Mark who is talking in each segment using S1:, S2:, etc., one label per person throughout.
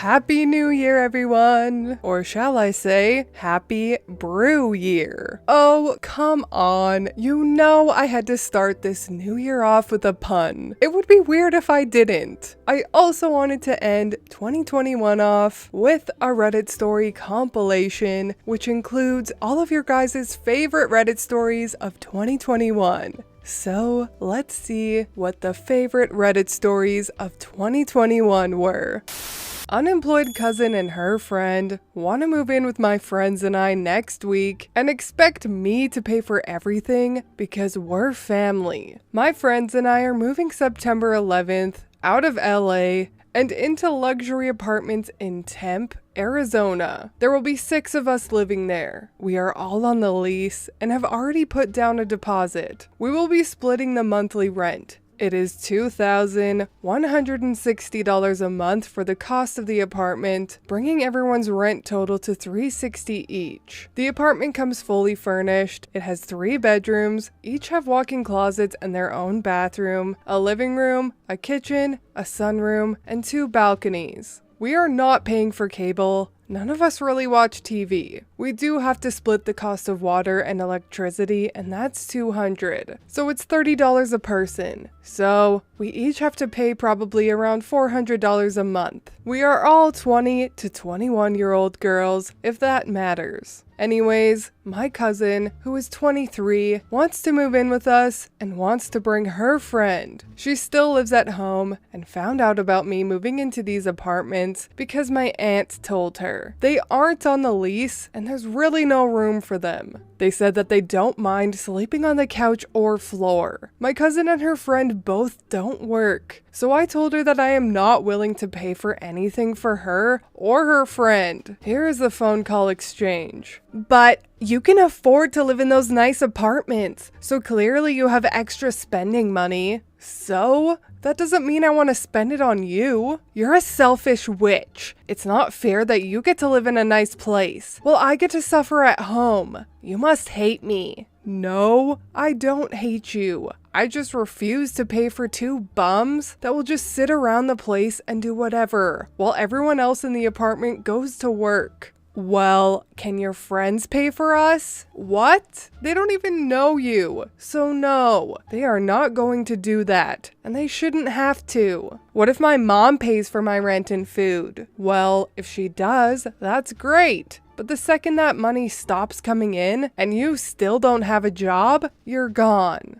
S1: Happy New Year, everyone! Or shall I say, Happy Brew Year. Oh, come on. You know I had to start this new year off with a pun. It would be weird if I didn't. I also wanted to end 2021 off with a Reddit story compilation, which includes all of your guys' favorite Reddit stories of 2021. So let's see what the favorite Reddit stories of 2021 were. Unemployed cousin and her friend want to move in with my friends and I next week and expect me to pay for everything because we're family. My friends and I are moving September 11th out of LA and into luxury apartments in Tempe, Arizona. There will be 6 of us living there. We are all on the lease and have already put down a deposit. We will be splitting the monthly rent. It is $2,160 a month for the cost of the apartment, bringing everyone's rent total to $360 each. The apartment comes fully furnished. It has 3 bedrooms, each have walk-in closets and their own bathroom, a living room, a kitchen, a sunroom, and 2 balconies. We are not paying for cable. None of us really watch TV. We do have to split the cost of water and electricity, and that's $200. So it's $30 a person. So we each have to pay probably around $400 a month. We are all 20 to 21-year-old girls, if that matters. Anyways, my cousin, who is 23, wants to move in with us and wants to bring her friend. She still lives at home and found out about me moving into these apartments because my aunt told her. They aren't on the lease and there's really no room for them. They said that they don't mind sleeping on the couch or floor. My cousin and her friend both don't work, so I told her that I am not willing to pay for anything for her or her friend. Here is the phone call exchange. But you can afford to live in those nice apartments, so clearly you have extra spending money. So? That doesn't mean I want to spend it on you. You're a selfish witch. It's not fair that you get to live in a nice place, while I get to suffer at home. You must hate me. No, I don't hate you. I just refuse to pay for 2 bums that will just sit around the place and do whatever, while everyone else in the apartment goes to work. Well, can your friends pay for us? What? They don't even know you. So no, they are not going to do that, and they shouldn't have to. What if my mom pays for my rent and food? Well, if she does, that's great. But the second that money stops coming in and you still don't have a job, you're gone.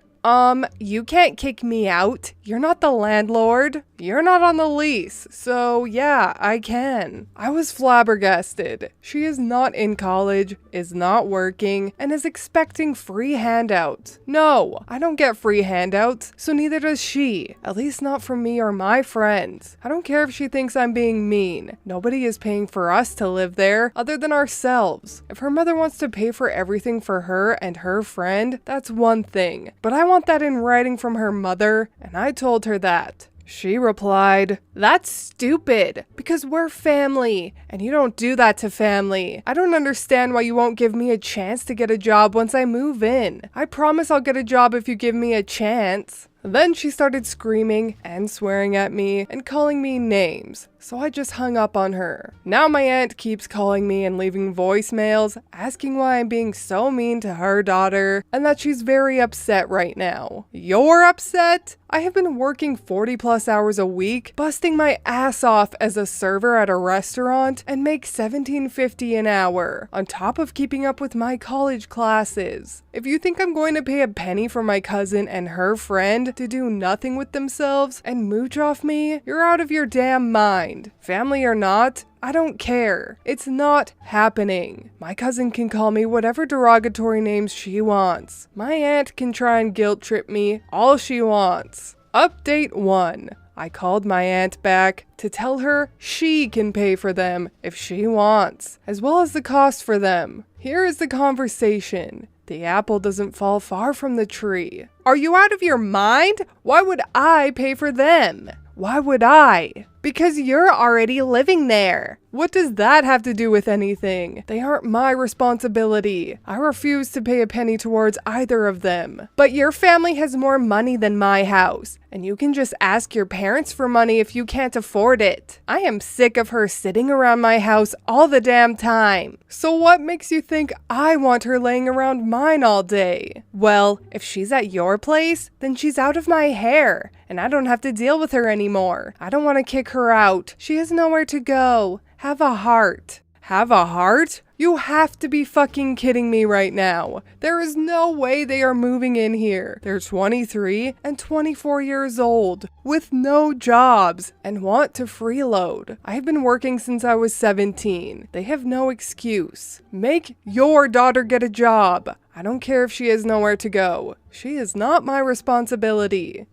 S1: You can't kick me out. You're not the landlord. You're not on the lease. So yeah, I can. I was flabbergasted. She is not in college, is not working, and is expecting free handouts. No, I don't get free handouts, so neither does she. At least not from me or my friends. I don't care if she thinks I'm being mean. Nobody is paying for us to live there other than ourselves. If her mother wants to pay for everything for her and her friend, that's one thing. But I want that in writing from her mother, and I told her that. She replied, "That's stupid, because we're family, and you don't do that to family. I don't understand why you won't give me a chance to get a job once I move in. I promise I'll get a job if you give me a chance." Then she started screaming and swearing at me and calling me names, so I just hung up on her. Now my aunt keeps calling me and leaving voicemails asking why I'm being so mean to her daughter and that she's very upset right now. You're upset? I have been working 40+ hours a week, busting my ass off as a server at a restaurant and make $17.50 an hour, on top of keeping up with my college classes. If you think I'm going to pay a penny for my cousin and her friend to do nothing with themselves and mooch off me, you're out of your damn mind. Family or not, I don't care. It's not happening. My cousin can call me whatever derogatory names she wants. My aunt can try and guilt trip me all she wants. Update 1. I called my aunt back to tell her she can pay for them if she wants, as well as the cost for them. Here is the conversation. The apple doesn't fall far from the tree. Are you out of your mind? Why would I pay for them? Why would I? Because you're already living there. What does that have to do with anything? They aren't my responsibility. I refuse to pay a penny towards either of them. But your family has more money than my house, and you can just ask your parents for money if you can't afford it. I am sick of her sitting around my house all the damn time. So what makes you think I want her laying around mine all day? Well, if she's at your place, then she's out of my hair, and I don't have to deal with her anymore. I don't want to kick her out. She has nowhere to go. Have a heart. Have a heart? You have to be fucking kidding me right now. There is no way they are moving in here. They're 23 and 24 years old, with no jobs, and want to freeload. I've been working since I was 17. They have no excuse. Make your daughter get a job. I don't care if she has nowhere to go. She is not my responsibility.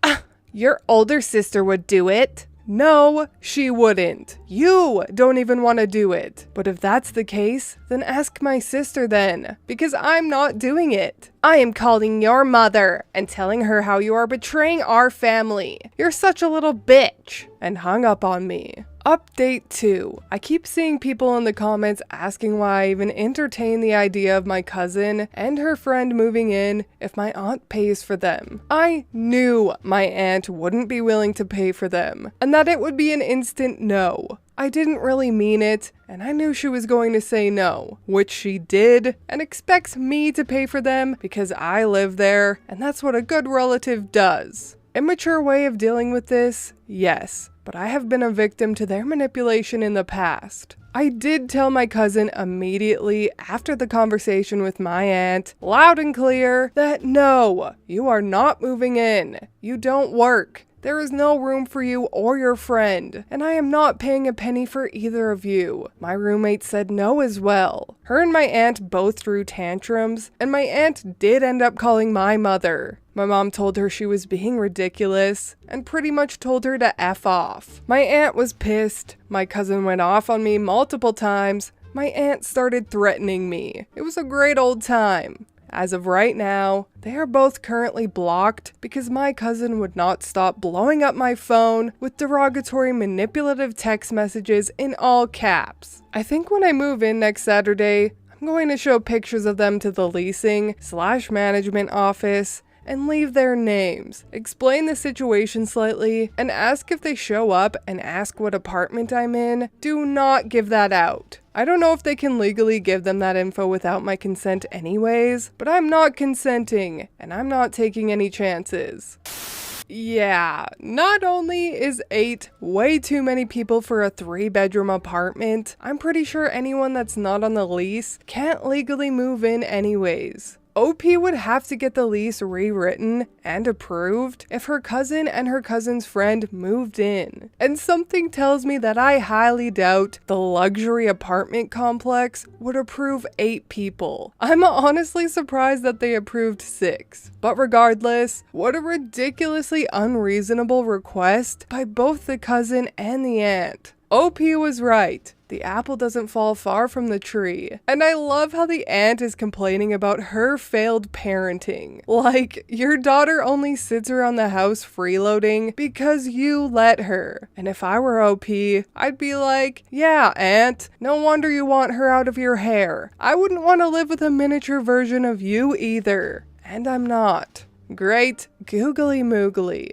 S1: Your older sister would do it. No, she wouldn't. You don't even want to do it. But if that's the case, then ask my sister then, because I'm not doing it. I am calling your mother and telling her how you are betraying our family. You're such a little bitch. And hung up on me. Update 2. I keep seeing people in the comments asking why I even entertain the idea of my cousin and her friend moving in if my aunt pays for them. I knew my aunt wouldn't be willing to pay for them, and that it would be an instant no. I didn't really mean it, and I knew she was going to say no, which she did, and expects me to pay for them because I live there, and that's what a good relative does. Immature way of dealing with this? Yes, but I have been a victim to their manipulation in the past. I did tell my cousin immediately after the conversation with my aunt, loud and clear, that no, you are not moving in. You don't work. There is no room for you or your friend, and I am not paying a penny for either of you. My roommate said no as well. Her and my aunt both threw tantrums, and my aunt did end up calling my mother. My mom told her she was being ridiculous, and pretty much told her to F off. My aunt was pissed. My cousin went off on me multiple times. My aunt started threatening me. It was a great old time. As of right now, they are both currently blocked because my cousin would not stop blowing up my phone with derogatory manipulative text messages in all caps. I think when I move in next Saturday, I'm going to show pictures of them to the leasing/management office and leave their names, explain the situation slightly, and ask if they show up and ask what apartment I'm in. Do not give that out. I don't know if they can legally give them that info without my consent anyways, but I'm not consenting, and I'm not taking any chances. Yeah, not only is 8 way too many people for a 3-bedroom apartment, I'm pretty sure anyone that's not on the lease can't legally move in anyways. OP would have to get the lease rewritten and approved if her cousin and her cousin's friend moved in. And something tells me that I highly doubt the luxury apartment complex would approve 8 people. I'm honestly surprised that they approved 6. But regardless, what a ridiculously unreasonable request by both the cousin and the aunt. OP was right. The apple doesn't fall far from the tree. And I love how the aunt is complaining about her failed parenting. Like, your daughter only sits around the house freeloading because you let her. And if I were OP, I'd be like, yeah, aunt, no wonder you want her out of your hair. I wouldn't want to live with a miniature version of you either. And I'm not. Great googly moogly.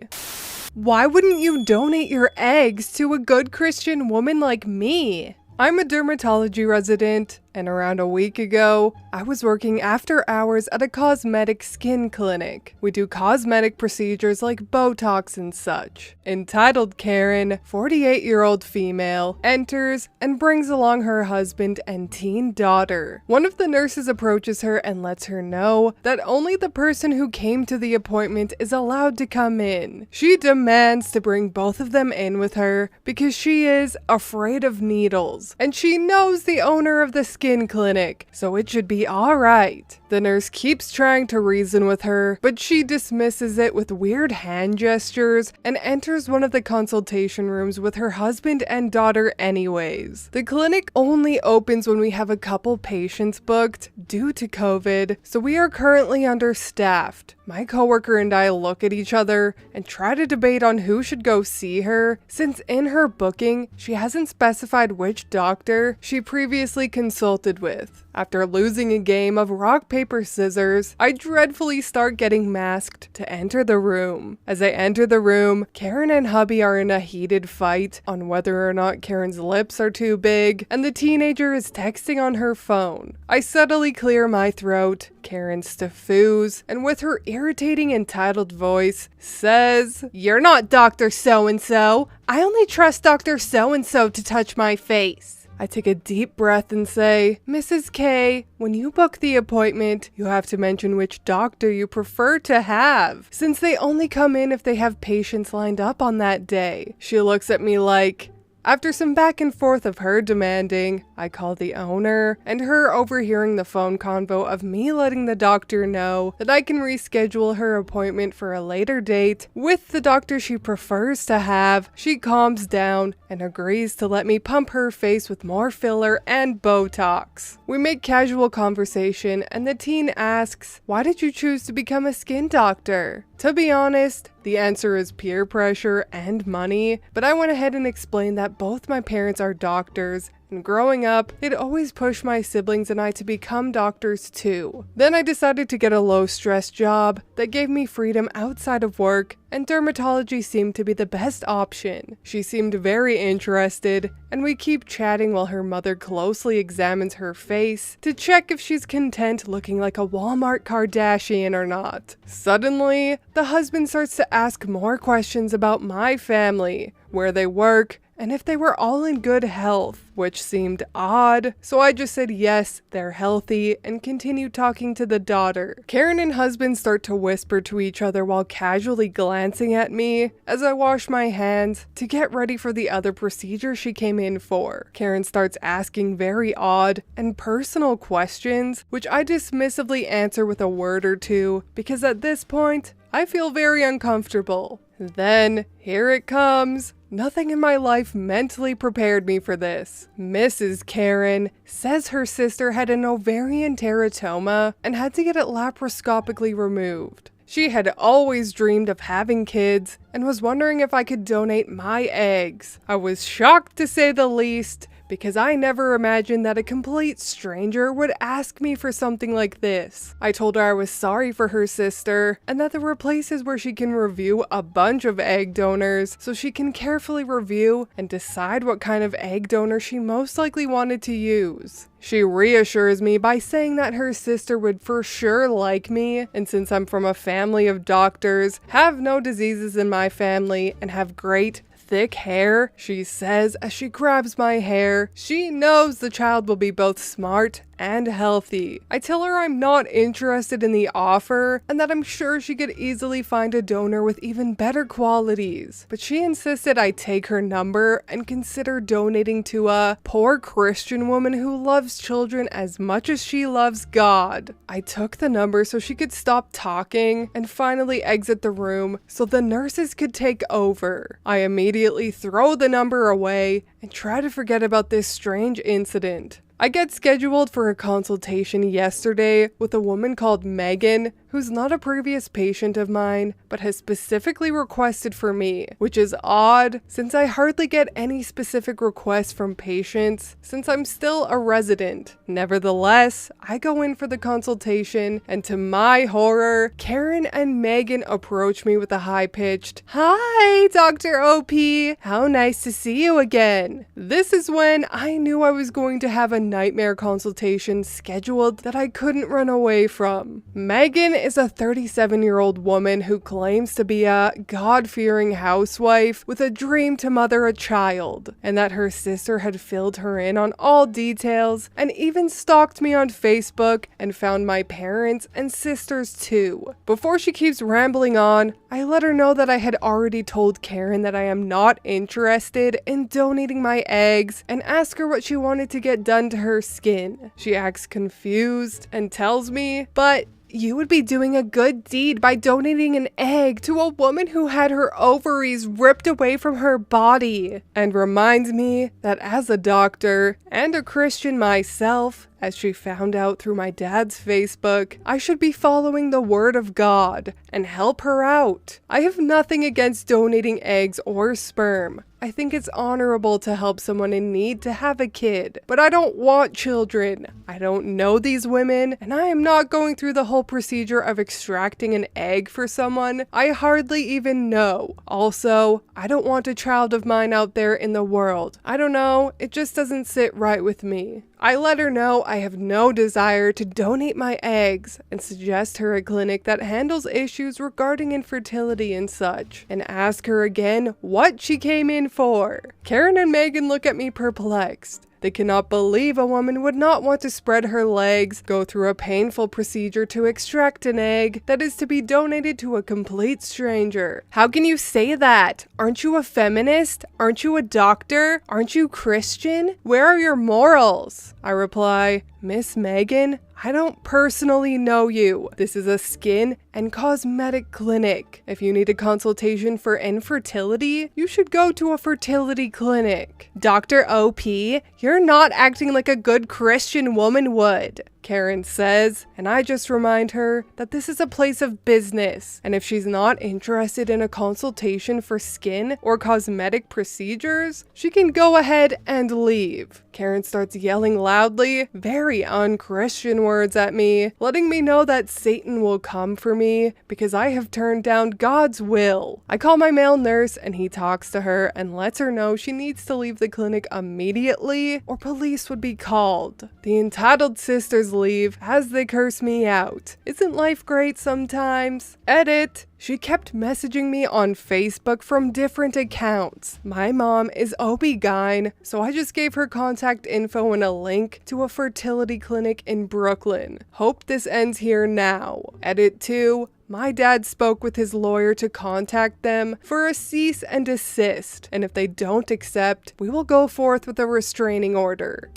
S1: Why wouldn't you donate your eggs to a good Christian woman like me? I'm a dermatology resident, and around a week ago, I was working after hours at a cosmetic skin clinic. We do cosmetic procedures like Botox and such. Entitled Karen, 48-year-old female, enters and brings along her husband and teen daughter. One of the nurses approaches her and lets her know that only the person who came to the appointment is allowed to come in. She demands to bring both of them in with her because she is afraid of needles, and she knows the owner of the skin skin clinic, so it should be alright. The nurse keeps trying to reason with her, but she dismisses it with weird hand gestures and enters one of the consultation rooms with her husband and daughter anyways. The clinic only opens when we have a couple patients booked due to COVID, so we are currently understaffed. My coworker and I look at each other and try to debate on who should go see her, since in her booking, she hasn't specified which doctor she previously consulted with. After losing a game of rock, paper, scissors, I dreadfully start getting masked to enter the room. As I enter the room, Karen and hubby are in a heated fight on whether or not Karen's lips are too big, and the teenager is texting on her phone. I subtly clear my throat. Karen staffoos, and with her irritating entitled voice, says, "You're not Dr. So-and-so. I only trust Dr. So-and-so to touch my face." I take a deep breath and say, "Mrs. K, when you book the appointment, you have to mention which doctor you prefer to have, since they only come in if they have patients lined up on that day." She looks at me like, after some back and forth of her demanding, I call the owner, and her overhearing the phone convo of me letting the doctor know that I can reschedule her appointment for a later date with the doctor she prefers to have, she calms down and agrees to let me pump her face with more filler and Botox. We make casual conversation and the teen asks, "Why did you choose to become a skin doctor?" To be honest, the answer is peer pressure and money, but I went ahead and explained that both my parents are doctors, and growing up, they'd always push my siblings and I to become doctors too. Then I decided to get a low-stress job that gave me freedom outside of work, and dermatology seemed to be the best option. She seemed very interested, and we keep chatting while her mother closely examines her face to check if she's content looking like a Walmart Kardashian or not. Suddenly, the husband starts to ask more questions about my family, where they work, and if they were all in good health, which seemed odd, so I just said yes, they're healthy, and continued talking to the daughter. Karen and husband start to whisper to each other while casually glancing at me as I wash my hands to get ready for the other procedure she came in for. Karen starts asking very odd and personal questions, which I dismissively answer with a word or two, because at this point, I feel very uncomfortable. Then, here it comes. Nothing in my life mentally prepared me for this. Mrs. Karen says her sister had an ovarian teratoma and had to get it laparoscopically removed. She had always dreamed of having kids and was wondering if I could donate my eggs. I was shocked to say the least, because I never imagined that a complete stranger would ask me for something like this. I told her I was sorry for her sister, and that there were places where she can review a bunch of egg donors, so she can carefully review and decide what kind of egg donor she most likely wanted to use. She reassures me by saying that her sister would for sure like me, and since I'm from a family of doctors, have no diseases in my family, and have great thick hair, she says as she grabs my hair, she knows the child will be both smart and healthy. I tell her I'm not interested in the offer and that I'm sure she could easily find a donor with even better qualities, but she insisted I take her number and consider donating to a poor Christian woman who loves children as much as she loves God. I took the number so she could stop talking and finally exit the room so the nurses could take over. I immediately throw the number away and try to forget about this strange incident. I get scheduled for a consultation yesterday with a woman called Megan, who's not a previous patient of mine, but has specifically requested for me, which is odd since I hardly get any specific requests from patients since I'm still a resident. Nevertheless, I go in for the consultation, and to my horror, Karen and Megan approach me with a high-pitched, "Hi, Dr. OP, how nice to see you again." This is when I knew I was going to have a nightmare consultation scheduled that I couldn't run away from. Megan is a 37-year-old woman who claims to be a God-fearing housewife with a dream to mother a child, and that her sister had filled her in on all details and even stalked me on Facebook and found my parents and sisters too. Before she keeps rambling on, I let her know that I had already told Karen that I am not interested in donating my eggs and ask her what she wanted to get done to her skin. She acts confused and tells me, "But you would be doing a good deed by donating an egg to a woman who had her ovaries ripped away from her body," and reminds me that as a doctor and a Christian myself, as she found out through my dad's Facebook, I should be following the word of God and help her out. I have nothing against donating eggs or sperm. I think it's honorable to help someone in need to have a kid, but I don't want children. I don't know these women, and I am not going through the whole procedure of extracting an egg for someone I hardly even know. Also, I don't want a child of mine out there in the world. I don't know, it just doesn't sit right with me. I let her know I have no desire to donate my eggs and suggest her a clinic that handles issues regarding infertility and such, and ask her again what she came in for. Karen and Megan look at me perplexed. They cannot believe a woman would not want to spread her legs, go through a painful procedure to extract an egg that is to be donated to a complete stranger. How can you say that? Aren't you a feminist? Aren't you a doctor? Aren't you Christian? Where are your morals? I reply, "Miss Megan, I don't personally know you. This is a skin and cosmetic clinic. If you need a consultation for infertility, you should go to a fertility clinic. Dr. OP, you're not acting like a good Christian woman would," Karen says, and I just remind her that this is a place of business, and if she's not interested in a consultation for skin or cosmetic procedures, she can go ahead and leave. Karen starts yelling loudly, very unchristian words at me, letting me know that Satan will come for me because I have turned down God's will. I call my male nurse and he talks to her and lets her know she needs to leave the clinic immediately or police would be called. The entitled sisters leave as they curse me out. Isn't life great sometimes? Edit. She kept messaging me on Facebook from different accounts. My mom is OB-GYN, so I just gave her contact info and a link to a fertility clinic in Brooklyn. Hope this ends here now. Edit 2. My dad spoke with his lawyer to contact them for a cease and desist, and if they don't accept, we will go forth with a restraining order.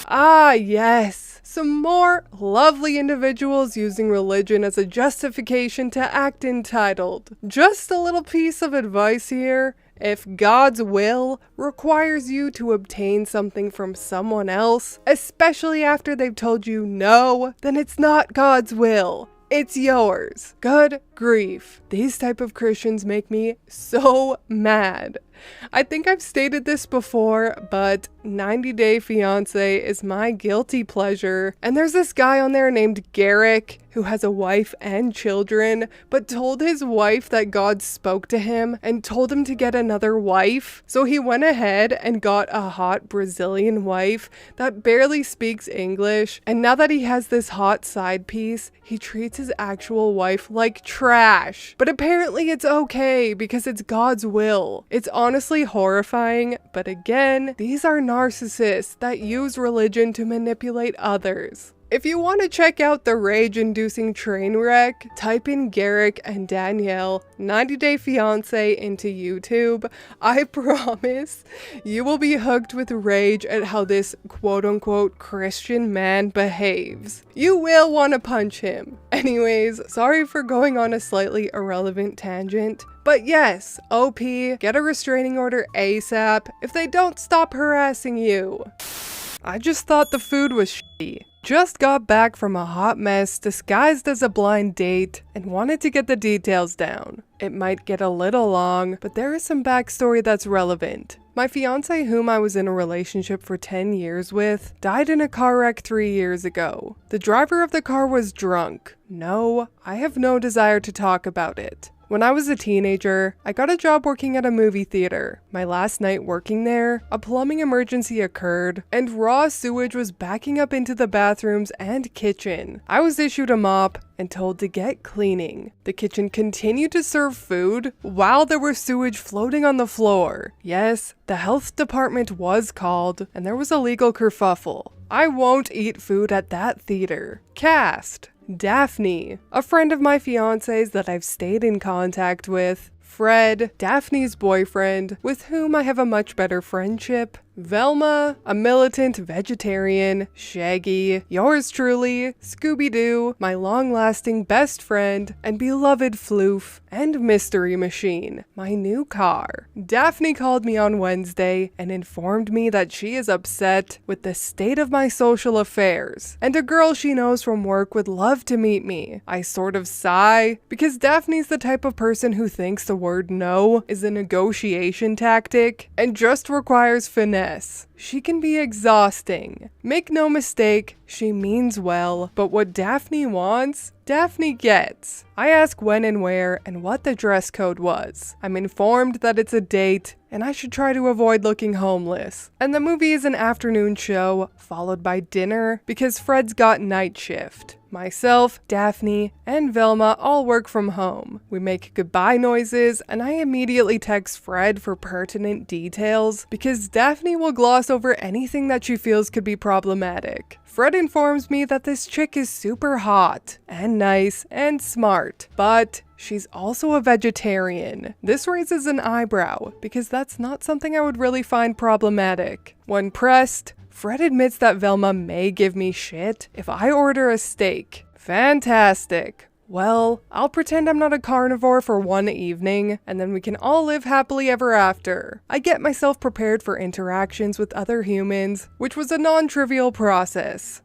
S1: Ah, yes. Some more lovely individuals using religion as a justification to act entitled. Just a little piece of advice here. If God's will requires you to obtain something from someone else, especially after they've told you no, then it's not God's will. It's yours. Good grief. These type of Christians make me so mad. I think I've stated this before, but 90 Day Fiancé is my guilty pleasure. And there's this guy on there named Garrick who has a wife and children, but told his wife that God spoke to him and told him to get another wife. So he went ahead and got a hot Brazilian wife that barely speaks English. And now that he has this hot side piece, he treats his actual wife like trash. But apparently it's okay because it's God's will. It's honestly horrifying, but again, these are narcissists that use religion to manipulate others. If you want to check out the rage-inducing train wreck, type in Garrick and Danielle 90 Day Fiancé into YouTube. I promise you will be hooked with rage at how this quote-unquote Christian man behaves. You will want to punch him. Anyways, sorry for going on a slightly irrelevant tangent. But yes, OP, get a restraining order ASAP if they don't stop harassing you. I just thought the food was shitty. Just got back from a hot mess disguised as a blind date and wanted to get the details down. It might get a little long, but there is some backstory that's relevant. My fiance, whom I was in a relationship for 10 years with, died in a car wreck 3 years ago. The driver of the car was drunk. No, I have no desire to talk about it. When I was a teenager, I got a job working at a movie theater. My last night working there, a plumbing emergency occurred, and raw sewage was backing up into the bathrooms and kitchen. I was issued a mop and told to get cleaning. The kitchen continued to serve food while there was sewage floating on the floor. Yes, the health department was called, and there was a legal kerfuffle. I won't eat food at that theater. Cast: Daphne, a friend of my fiance's that I've stayed in contact with. Fred, Daphne's boyfriend, with whom I have a much better friendship. Velma, a militant vegetarian. Shaggy, yours truly. Scooby-Doo, my long-lasting best friend and beloved Floof. And Mystery Machine, my new car. Daphne called me on Wednesday and informed me that she is upset with the state of my social affairs, and a girl she knows from work would love to meet me. I sort of sigh, because Daphne's the type of person who thinks the word no is a negotiation tactic and just requires finesse. She can be exhausting. Make no mistake, she means well, but what Daphne wants, Daphne gets. I ask when and where and what the dress code was. I'm informed that it's a date and I should try to avoid looking homeless. And the movie is an afternoon show, followed by dinner because Fred's got night shift. Myself, Daphne, and Velma all work from home. We make goodbye noises, and I immediately text Fred for pertinent details because Daphne will gloss over anything that she feels could be problematic. Fred informs me that this chick is super hot, and nice, and smart, but she's also a vegetarian. This raises an eyebrow, because that's not something I would really find problematic. When pressed, Fred admits that Velma may give me shit if I order a steak. Fantastic. Well, I'll pretend I'm not a carnivore for one evening, and then we can all live happily ever after. I get myself prepared for interactions with other humans, which was a non-trivial process.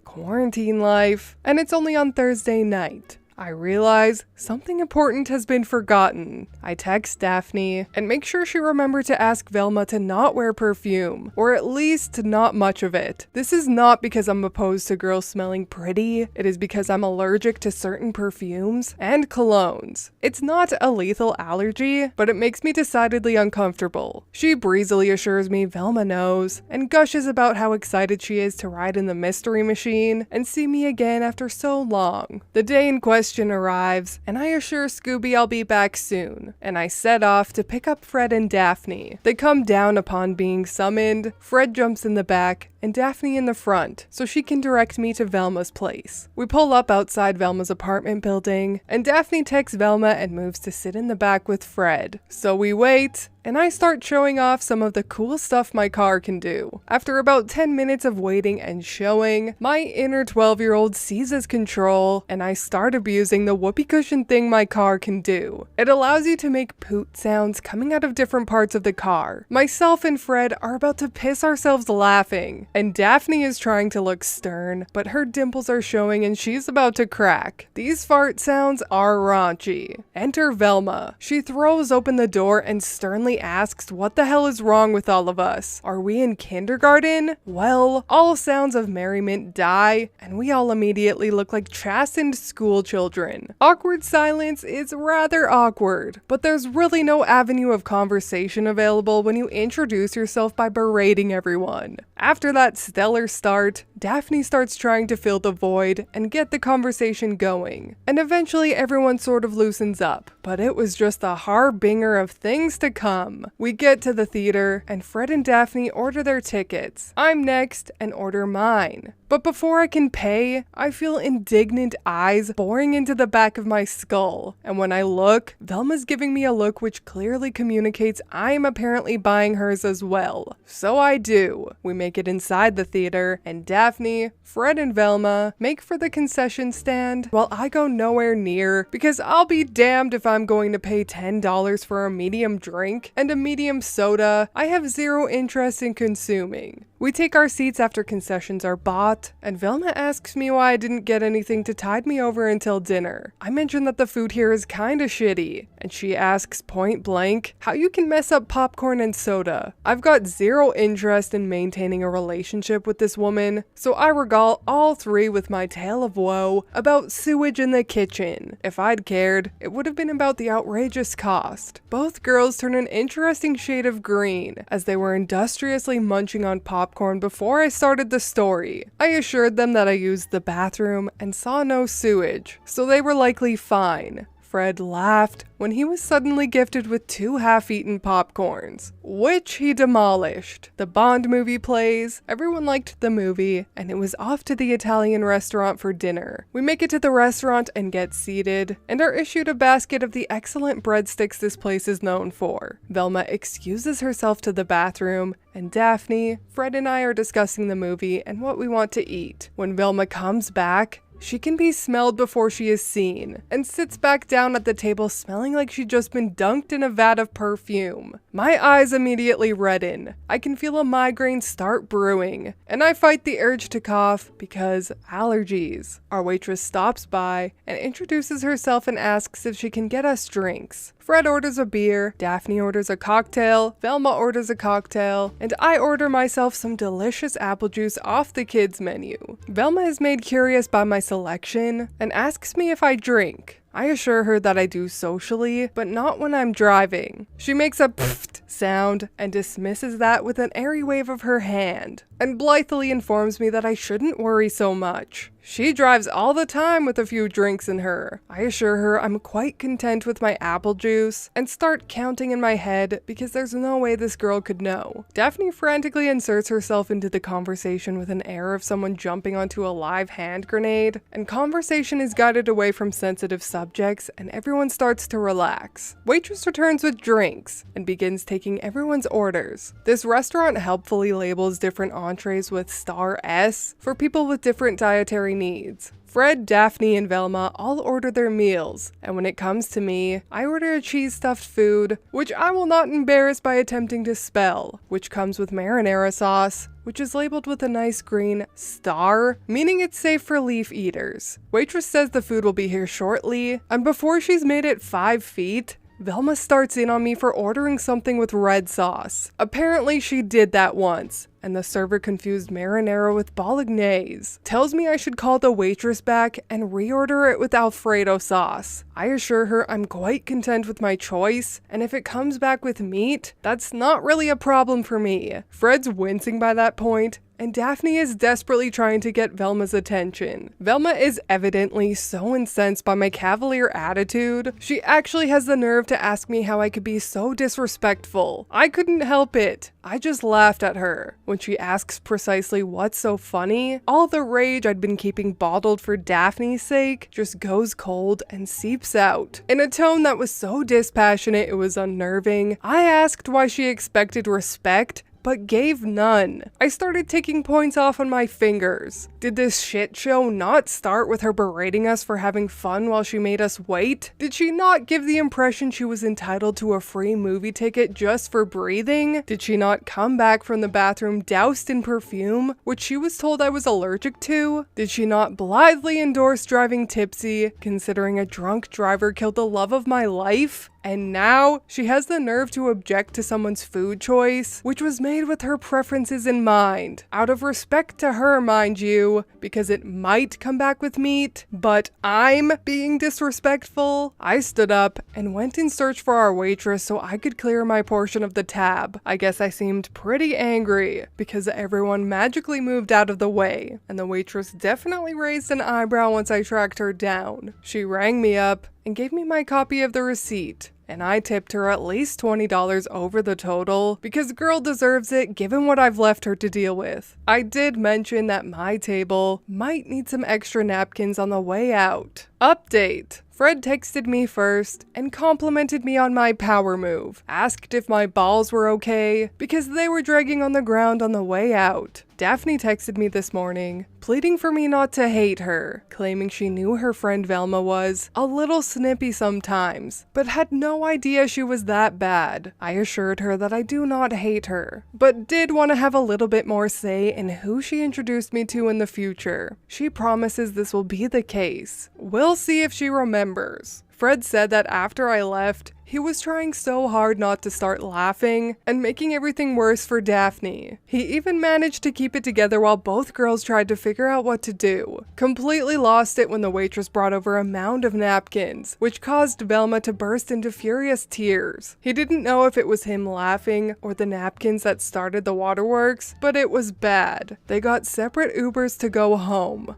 S1: #quarantine life. And it's only on Thursday night. I realize something important has been forgotten. I text Daphne and make sure she remembers to ask Velma to not wear perfume, or at least not much of it. This is not because I'm opposed to girls smelling pretty, it is because I'm allergic to certain perfumes and colognes. It's not a lethal allergy, but it makes me decidedly uncomfortable. She breezily assures me Velma knows, and gushes about how excited she is to ride in the Mystery Machine and see me again after so long. The day in question arrives, and I assure Scooby I'll be back soon, and I set off to pick up Fred and Daphne. They come down upon being summoned. Fred jumps in the back, and Daphne in the front, so she can direct me to Velma's place. We pull up outside Velma's apartment building, and Daphne takes Velma and moves to sit in the back with Fred. So we wait, and I start showing off some of the cool stuff my car can do. After about 10 minutes of waiting and showing, my inner 12-year-old seizes control, and I start abusing the whoopee cushion thing my car can do. It allows you to make poot sounds coming out of different parts of the car. Myself and Fred are about to piss ourselves laughing, and Daphne is trying to look stern, but her dimples are showing and she's about to crack. These fart sounds are raunchy. Enter Velma. She throws open the door and sternly asks what the hell is wrong with all of us. Are we in kindergarten? Well, all sounds of merriment die, and we all immediately look like chastened school children. Awkward silence is rather awkward, but there's really no avenue of conversation available when you introduce yourself by berating everyone. After that stellar start, Daphne starts trying to fill the void and get the conversation going, and eventually everyone sort of loosens up, but it was just a harbinger of things to come. We get to the theater, and Fred and Daphne order their tickets. I'm next and order mine. But before I can pay, I feel indignant eyes boring into the back of my skull, and when I look, Velma's giving me a look which clearly communicates I'm apparently buying hers as well. So I do. We make it inside the theater, and Daphne, Fred, and Velma make for the concession stand, while I go nowhere near, because I'll be damned if I'm going to pay $10 for a medium drink and a medium soda I have zero interest in consuming. We take our seats after concessions are bought, and Velma asks me why I didn't get anything to tide me over until dinner. I mention that the food here is kinda shitty, and she asks point blank how you can mess up popcorn and soda. I've got zero interest in maintaining a relationship with this woman, so I regale all three with my tale of woe about sewage in the kitchen. If I'd cared, it would have been about the outrageous cost. Both girls turn an interesting shade of green as they were industriously munching on popcorn before I started the story. I assured them that I used the bathroom and saw no sewage, so they were likely fine. Fred laughed when he was suddenly gifted with 2 half-eaten popcorns, which he demolished. The Bond movie plays, everyone liked the movie, and it was off to the Italian restaurant for dinner. We make it to the restaurant and get seated, and are issued a basket of the excellent breadsticks this place is known for. Velma excuses herself to the bathroom, and Daphne, Fred and I are discussing the movie and what we want to eat. When Velma comes back, she can be smelled before she is seen, and sits back down at the table smelling like she'd just been dunked in a vat of perfume. My eyes immediately redden. I can feel a migraine start brewing, and I fight the urge to cough because allergies. Our waitress stops by and introduces herself and asks if she can get us drinks. Fred orders a beer, Daphne orders a cocktail, Velma orders a cocktail, and I order myself some delicious apple juice off the kids' menu. Velma is made curious by my selection and asks me if I drink. I assure her that I do socially, but not when I'm driving. She makes a pfft sound and dismisses that with an airy wave of her hand, and blithely informs me that I shouldn't worry so much. She drives all the time with a few drinks in her. I assure her I'm quite content with my apple juice, and start counting in my head because there's no way this girl could know. Daphne frantically inserts herself into the conversation with an air of someone jumping onto a live hand grenade, and conversation is guided away from sensitive subjects and everyone starts to relax. Waitress returns with drinks and begins taking everyone's orders. This restaurant helpfully labels different entrees with star S for people with different dietary needs. Fred, Daphne, and Velma all order their meals, and when it comes to me, I order a cheese-stuffed food, which I will not embarrass by attempting to spell, which comes with marinara sauce, which is labeled with a nice green star, meaning it's safe for leaf eaters. Waitress says the food will be here shortly, and before she's made it 5 feet, Velma starts in on me for ordering something with red sauce. Apparently she did that once, and the server confused marinara with bolognese. Tells me I should call the waitress back and reorder it with Alfredo sauce. I assure her I'm quite content with my choice, and if it comes back with meat, that's not really a problem for me. Fred's wincing by that point, and Daphne is desperately trying to get Velma's attention. Velma is evidently so incensed by my cavalier attitude, she actually has the nerve to ask me how I could be so disrespectful. I couldn't help it. I just laughed at her. When she asks precisely what's so funny, all the rage I'd been keeping bottled for Daphne's sake just goes cold and seeps out. In a tone that was so dispassionate it was unnerving, I asked why she expected respect, but gave none. I started taking points off on my fingers. Did this shit show not start with her berating us for having fun while she made us wait? Did she not give the impression she was entitled to a free movie ticket just for breathing? Did she not come back from the bathroom doused in perfume, which she was told I was allergic to? Did she not blithely endorse driving tipsy, considering a drunk driver killed the love of my life? And now, she has the nerve to object to someone's food choice, which was made with her preferences in mind. Out of respect to her, mind you, because it might come back with meat, but I'm being disrespectful. I stood up and went in search for our waitress so I could clear my portion of the tab. I guess I seemed pretty angry, because everyone magically moved out of the way, and the waitress definitely raised an eyebrow once I tracked her down. She rang me up and gave me my copy of the receipt, and I tipped her at least $20 over the total, because girl deserves it given what I've left her to deal with. I did mention that my table might need some extra napkins on the way out. Update. Fred texted me first and complimented me on my power move, asked if my balls were okay because they were dragging on the ground on the way out. Daphne texted me this morning, pleading for me not to hate her, claiming she knew her friend Velma was a little snippy sometimes, but had no idea she was that bad. I assured her that I do not hate her, but did want to have a little bit more say in who she introduced me to in the future. She promises this will be the case. We'll see if she remembers. Fred said that after I left, he was trying so hard not to start laughing and making everything worse for Daphne. He even managed to keep it together while both girls tried to figure out what to do. Completely lost it when the waitress brought over a mound of napkins, which caused Velma to burst into furious tears. He didn't know if it was him laughing or the napkins that started the waterworks, but it was bad. They got separate Ubers to go home.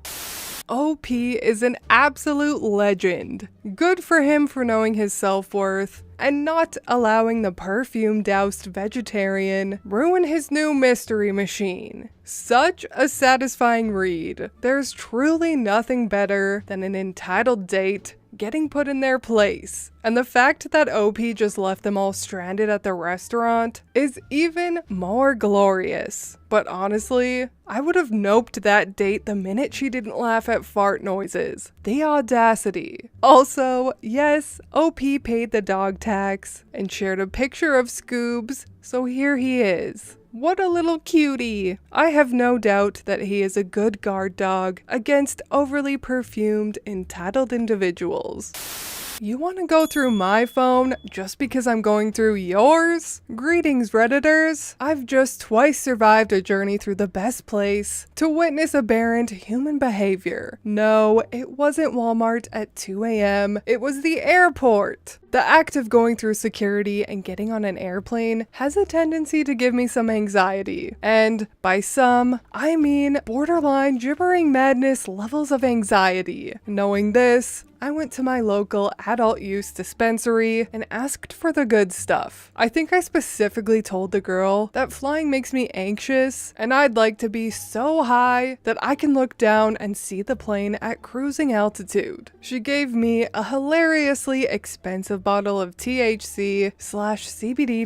S1: OP is an absolute legend. Good for him for knowing his self-worth and not allowing the perfume-doused vegetarian ruin his new mystery machine. Such a satisfying read. There's truly nothing better than an entitled date getting put in their place. And the fact that OP just left them all stranded at the restaurant is even more glorious. But honestly, I would have noped that date the minute she didn't laugh at fart noises. The audacity. Also, yes, OP paid the dog tax and shared a picture of Scoobs, so here he is. What a little cutie. I have no doubt that he is a good guard dog against overly perfumed, entitled individuals. You want to go through my phone just because I'm going through yours? Greetings, Redditors. I've just twice survived a journey through the best place to witness aberrant human behavior. No, it wasn't Walmart at 2 a.m. It was the airport. The act of going through security and getting on an airplane has a tendency to give me some anxiety. And by some, I mean borderline gibbering madness levels of anxiety. Knowing this, I went to my local adult use dispensary and asked for the good stuff. I think I specifically told the girl that flying makes me anxious and I'd like to be so high that I can look down and see the plane at cruising altitude. She gave me a hilariously expensive bottle of THC/CBD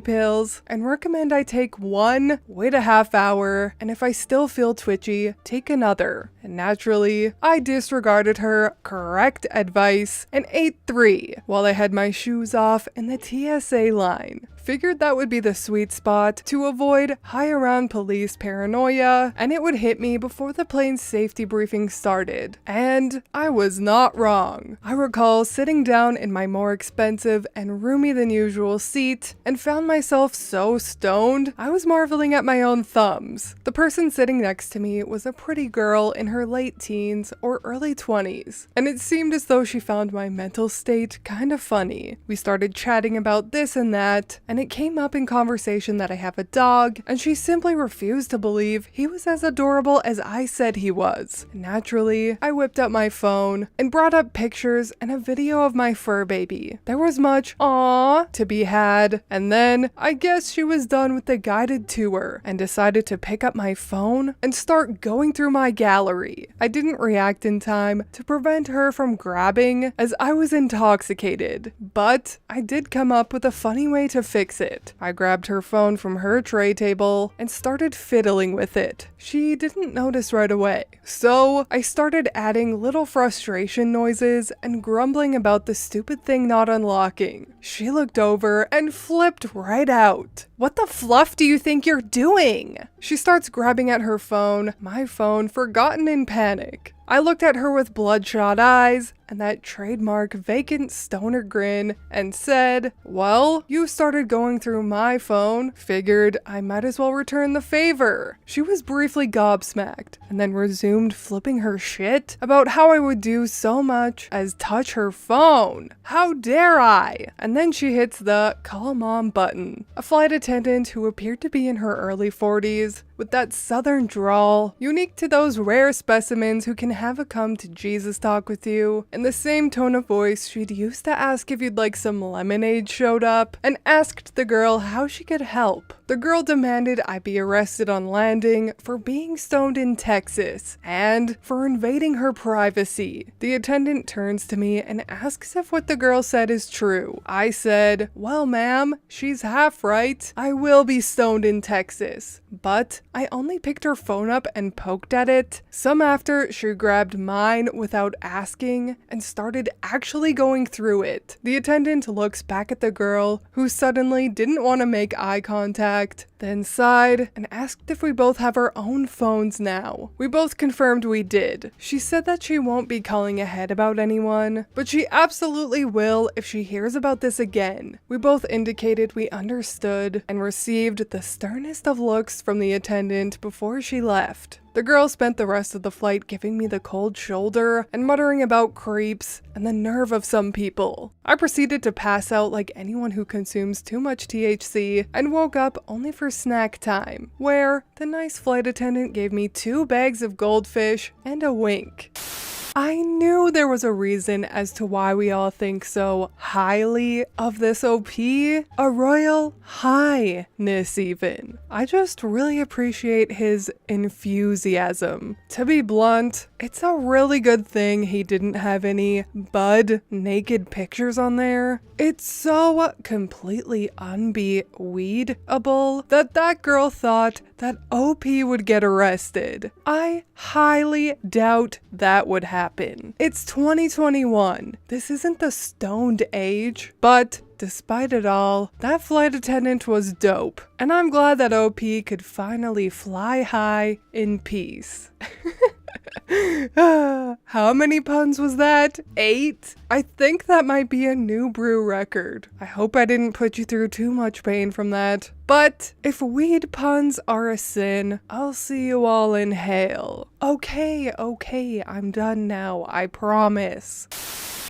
S1: pills and recommend I take one, wait a half hour, and if I still feel twitchy, take another. And naturally, I disregarded her correct advice and ate 3 while I had my shoes off in the TSA line. Figured that would be the sweet spot to avoid high around police paranoia, and it would hit me before the plane's safety briefing started. And I was not wrong. I recall sitting down in my more expensive and roomy than usual seat and found myself so stoned, I was marveling at my own thumbs. The person sitting next to me was a pretty girl in her late teens or early 20s, and it seemed as though she found my mental state kind of funny. We started chatting about this and that, and it came up in conversation that I have a dog, and she simply refused to believe he was as adorable as I said he was. Naturally, I whipped out my phone and brought up pictures and a video of my fur baby. There was much "aww" to be had, and then I guess she was done with the guided tour and decided to pick up my phone and start going through my gallery. I didn't react in time to prevent her from grabbing as I was intoxicated, but I did come up with a funny way to fix it. I grabbed her phone from her tray table and started fiddling with it. She didn't notice right away, so I started adding little frustration noises and grumbling about the stupid thing not unlocking. She looked over and flipped right out. "What the fluff do you think you're doing?" She starts grabbing at her phone, my phone, forgotten in panic. I looked at her with bloodshot eyes and that trademark vacant stoner grin and said, "Well, you started going through my phone. Figured I might as well return the favor." She was briefly gobsmacked and then resumed flipping her shit about how I would do so much as touch her phone. How dare I? And then she hits the call mom button. A flight attendant who appeared to be in her early 40s with that southern drawl unique to those rare specimens who can have a come to Jesus talk with you in In the same tone of voice she'd used to ask if you'd like some lemonade showed up, and asked the girl how she could help. The girl demanded I be arrested on landing for being stoned in Texas and for invading her privacy. The attendant turns to me and asks if what the girl said is true. I said, well ma'am, she's half right. I will be stoned in Texas. But I only picked her phone up and poked at it. Some after, she grabbed mine without asking and started actually going through it. The attendant looks back at the girl, who suddenly didn't want to make eye contact, then sighed and asked if we both have our own phones now. We both confirmed we did. She said that she won't be calling ahead about anyone, but she absolutely will if she hears about this again. We both indicated we understood and received the sternest of looks from the attendant before she left. The girl spent the rest of the flight giving me the cold shoulder and muttering about creeps and the nerve of some people. I proceeded to pass out like anyone who consumes too much THC and woke up only for snack time, where the nice flight attendant gave me 2 bags of goldfish and a wink. I knew there was a reason as to why we all think so highly of this OP, a royal highness even. I just really appreciate his enthusiasm. To be blunt, it's a really good thing he didn't have any bud naked pictures on there. It's so completely unbeweedable that girl thought that OP would get arrested. I highly doubt that would happen. It's 2021. This isn't the stoned age, but despite it all, that flight attendant was dope, and I'm glad that OP could finally fly high in peace. How many puns was that? 8? I think that might be a new Brew record. I hope I didn't put you through too much pain from that. But if weed puns are a sin, I'll see you all in hell. Okay, I'm done now, I promise.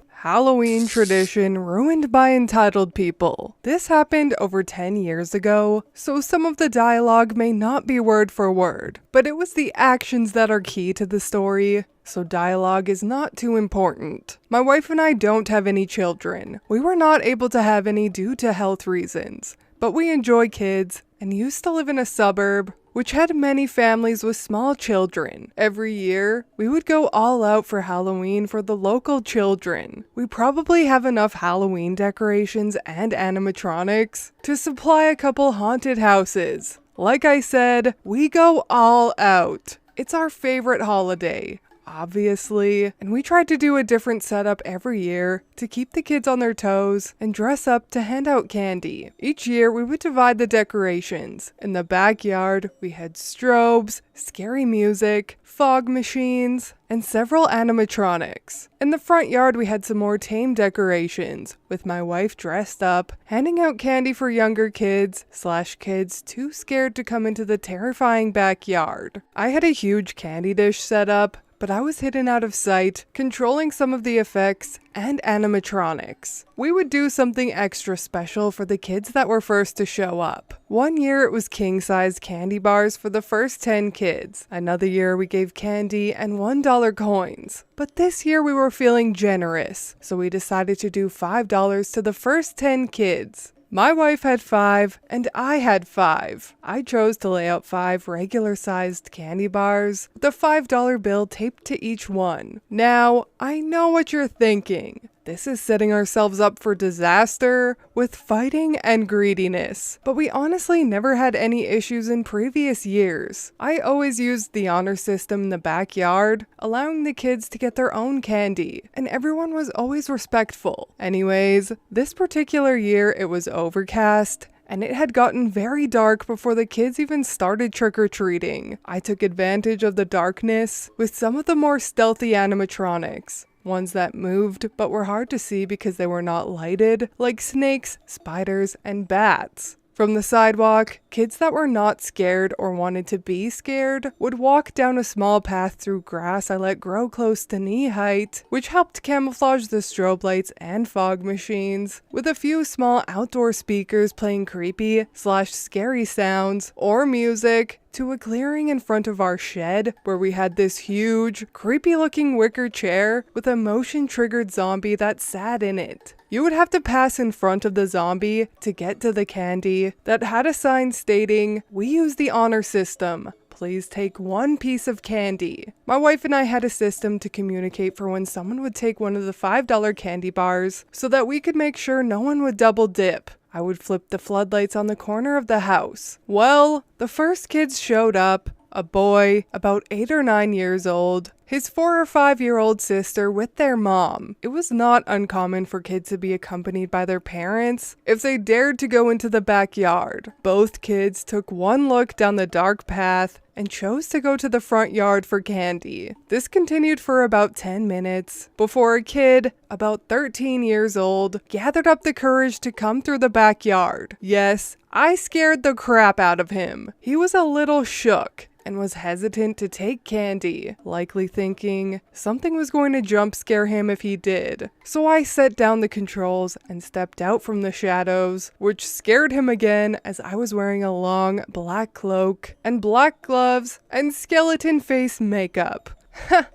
S1: Halloween tradition ruined by entitled people. This happened over 10 years ago, so some of the dialogue may not be word for word, but it was the actions that are key to the story, so dialogue is not too important. My wife and I don't have any children. We were not able to have any due to health reasons, but we enjoy kids and used to live in a suburb which had many families with small children. Every year, we would go all out for Halloween for the local children. We probably have enough Halloween decorations and animatronics to supply a couple haunted houses. Like I said, we go all out. It's our favorite holiday, obviously, and we tried to do a different setup every year to keep the kids on their toes and dress up to hand out candy. Each year we would divide the decorations. In the backyard we had strobes, scary music, fog machines, and several animatronics. In the front yard we had some more tame decorations, with my wife dressed up, handing out candy for younger kids / kids too scared to come into the terrifying backyard. I had a huge candy dish set up, but I was hidden out of sight, controlling some of the effects and animatronics. We would do something extra special for the kids that were first to show up. One year it was king-sized candy bars for the first 10 kids. Another year we gave candy and $1 coins. But this year we were feeling generous, so we decided to do $5 to the first 10 kids. My wife had 5, and I had 5. I chose to lay out 5 regular-sized candy bars, with a $5 bill taped to each one. Now, I know what you're thinking. This is setting ourselves up for disaster with fighting and greediness. But we honestly never had any issues in previous years. I always used the honor system in the backyard, allowing the kids to get their own candy, and everyone was always respectful. Anyways, this particular year it was overcast, and it had gotten very dark before the kids even started trick-or-treating. I took advantage of the darkness with some of the more stealthy animatronics. Ones that moved but were hard to see because they were not lighted, like snakes, spiders, and bats. From the sidewalk, kids that were not scared or wanted to be scared would walk down a small path through grass I let grow close to knee height, which helped camouflage the strobe lights and fog machines, with a few small outdoor speakers playing creepy / scary sounds or music to a clearing in front of our shed where we had this huge, creepy-looking wicker chair with a motion-triggered zombie that sat in it. You would have to pass in front of the zombie to get to the candy that had a sign stating, "We use the honor system. Please take one piece of candy." My wife and I had a system to communicate for when someone would take one of the $5 candy bars so that we could make sure no one would double dip. I would flip the floodlights on the corner of the house. Well, the first kids showed up. A boy, about 8 or 9 years old, his 4 or 5-year-old sister with their mom. It was not uncommon for kids to be accompanied by their parents if they dared to go into the backyard. Both kids took one look down the dark path and chose to go to the front yard for candy. This continued for about 10 minutes before a kid, about 13 years old, gathered up the courage to come through the backyard. Yes, I scared the crap out of him. He was a little shook and was hesitant to take candy, likely thinking something was going to jump scare him if he did. So I set down the controls and stepped out from the shadows, which scared him again as I was wearing a long black cloak and black gloves and skeleton face makeup.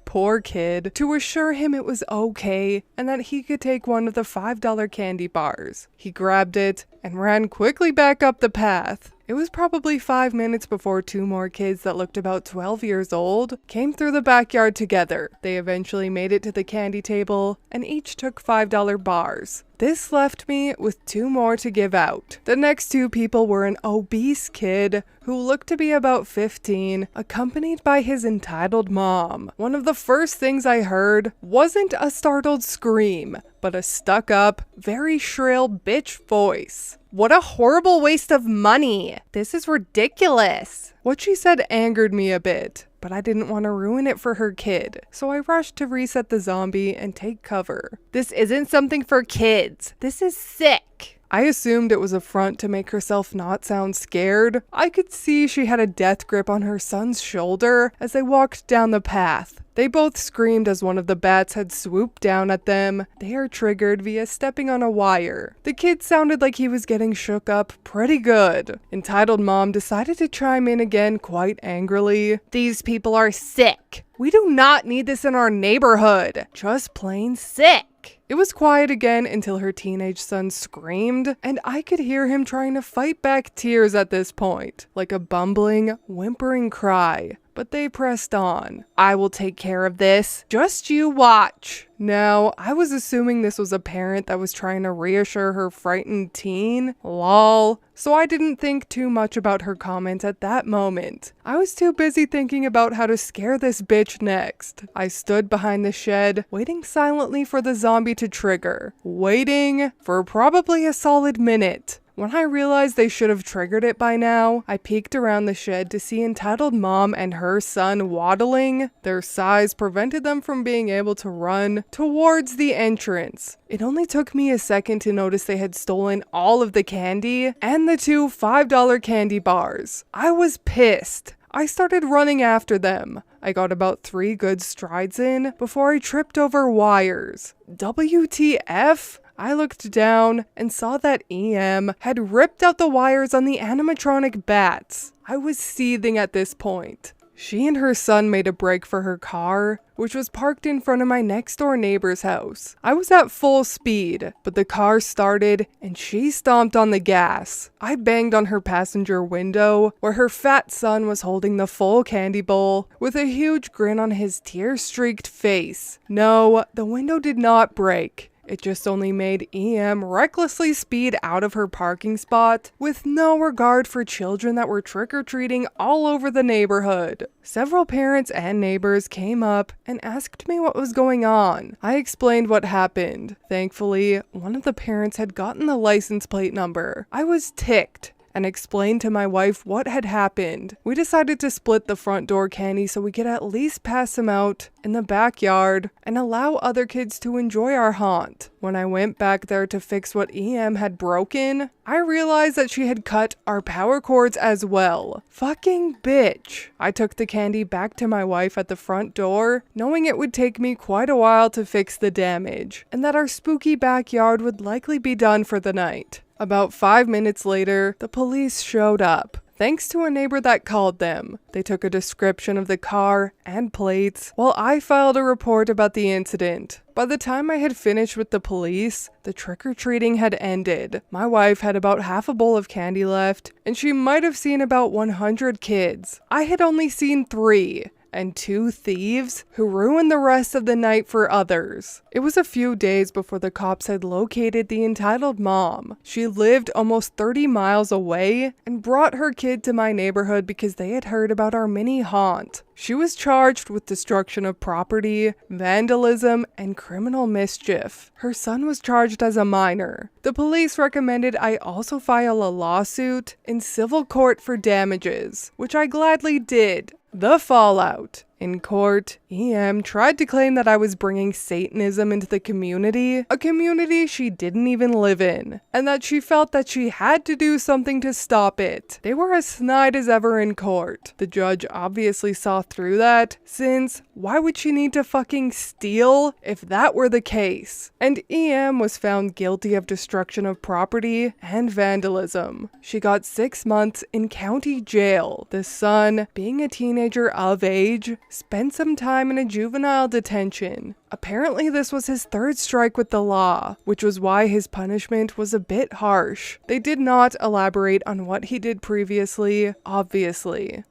S1: Poor kid, to assure him it was okay and that he could take one of the $5 candy bars. He grabbed it and ran quickly back up the path. It was probably 5 minutes before 2 more kids that looked about 12 years old came through the backyard together. They eventually made it to the candy table and each took $5 bars. This left me with 2 more to give out. The next 2 people were an obese kid who looked to be about 15, accompanied by his entitled mom. One of the first things I heard wasn't a startled scream, but a stuck-up, very shrill bitch voice. "What a horrible waste of money! This is ridiculous!" What she said angered me a bit, but I didn't want to ruin it for her kid, so I rushed to reset the zombie and take cover. "This isn't something for kids. This is sick." I assumed it was a front to make herself not sound scared. I could see she had a death grip on her son's shoulder as they walked down the path. They both screamed as one of the bats had swooped down at them. They are triggered via stepping on a wire. The kid sounded like he was getting shook up pretty good. Entitled Mom decided to chime in again quite angrily. "These people are sick. We do not need this in our neighborhood. Just plain sick." It was quiet again until her teenage son screamed, and I could hear him trying to fight back tears at this point, like a bumbling, whimpering cry. But they pressed on. "I will take care of this. Just you watch." Now, I was assuming this was a parent that was trying to reassure her frightened teen. Lol. So I didn't think too much about her comment at that moment. I was too busy thinking about how to scare this bitch next. I stood behind the shed, waiting silently for the zombie to trigger. Waiting for probably a solid minute. When I realized they should have triggered it by now, I peeked around the shed to see Entitled Mom and her son waddling. Their size prevented them from being able to run towards the entrance. It only took me a second to notice they had stolen all of the candy and the 2 $5 candy bars. I was pissed. I started running after them. I got about 3 good strides in before I tripped over wires. WTF? I looked down and saw that EM had ripped out the wires on the animatronic bats. I was seething at this point. She and her son made a break for her car, which was parked in front of my next door neighbor's house. I was at full speed, but the car started and she stomped on the gas. I banged on her passenger window, where her fat son was holding the full candy bowl with a huge grin on his tear-streaked face. No, the window did not break. It just only made EM recklessly speed out of her parking spot with no regard for children that were trick-or-treating all over the neighborhood. Several parents and neighbors came up and asked me what was going on. I explained what happened. Thankfully, one of the parents had gotten the license plate number. I was ticked and explained to my wife what had happened. We decided to split the front door candy so we could at least pass them out in the backyard and allow other kids to enjoy our haunt. When I went back there to fix what EM had broken, I realized that she had cut our power cords as well. Fucking bitch. I took the candy back to my wife at the front door, knowing it would take me quite a while to fix the damage, and that our spooky backyard would likely be done for the night. About 5 minutes later, the police showed up. thanks to a neighbor that called them. They took a description of the car and plates, while I filed a report about the incident. By the time I had finished with the police, the trick-or-treating had ended. My wife had about half a bowl of candy left, and she might have seen about 100 kids. I had only seen 3. And 2 thieves who ruined the rest of the night for others. It was a few days before the cops had located the entitled mom. She lived almost 30 miles away and brought her kid to my neighborhood because they had heard about our mini haunt. She was charged with destruction of property, vandalism, and criminal mischief. Her son was charged as a minor. The police recommended I also file a lawsuit in civil court for damages, which I gladly did. The fallout. In court, EM tried to claim that I was bringing Satanism into the community, a community she didn't even live in, and that she felt that she had to do something to stop it. They were as snide as ever in court. The judge obviously saw through that, since why would she need to fucking steal if that were the case? And EM was found guilty of destruction of property and vandalism. She got 6 months in county jail. The son, being a teenager of age, spent some time in a juvenile detention. Apparently this was his 3rd strike with the law, which was why his punishment was a bit harsh. They did not elaborate on what he did previously, obviously.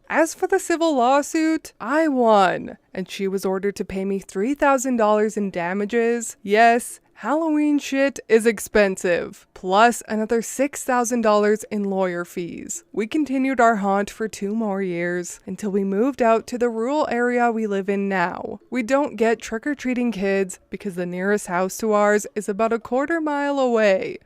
S1: As for the civil lawsuit, I won, and she was ordered to pay me $3,000 in damages. Yes, Halloween shit is expensive, plus another $6,000 in lawyer fees. We continued our haunt for 2 more years until we moved out to the rural area we live in now. We don't get trick-or-treating kids because the nearest house to ours is about a 1/4 mile away.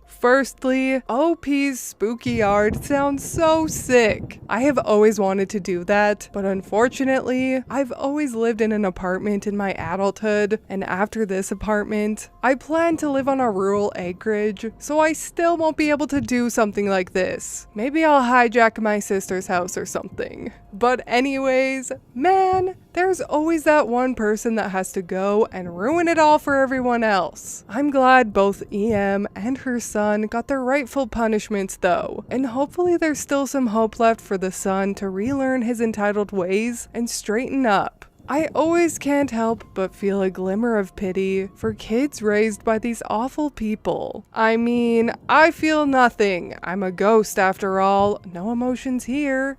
S1: Firstly, OP's spooky yard sounds so sick. I have always wanted to do that, but unfortunately, I've always lived in an apartment in my adulthood, and after this apartment, I plan to live on a rural acreage, so I still won't be able to do something like this. Maybe I'll hijack my sister's house or something. But anyways, man, there's always that one person that has to go and ruin it all for everyone else. I'm glad both EM and her son got their rightful punishments though, and hopefully there's still some hope left for the son to relearn his entitled ways and straighten up. I always can't help but feel a glimmer of pity for kids raised by these awful people. I mean, I feel nothing. I'm a ghost after all. No emotions here.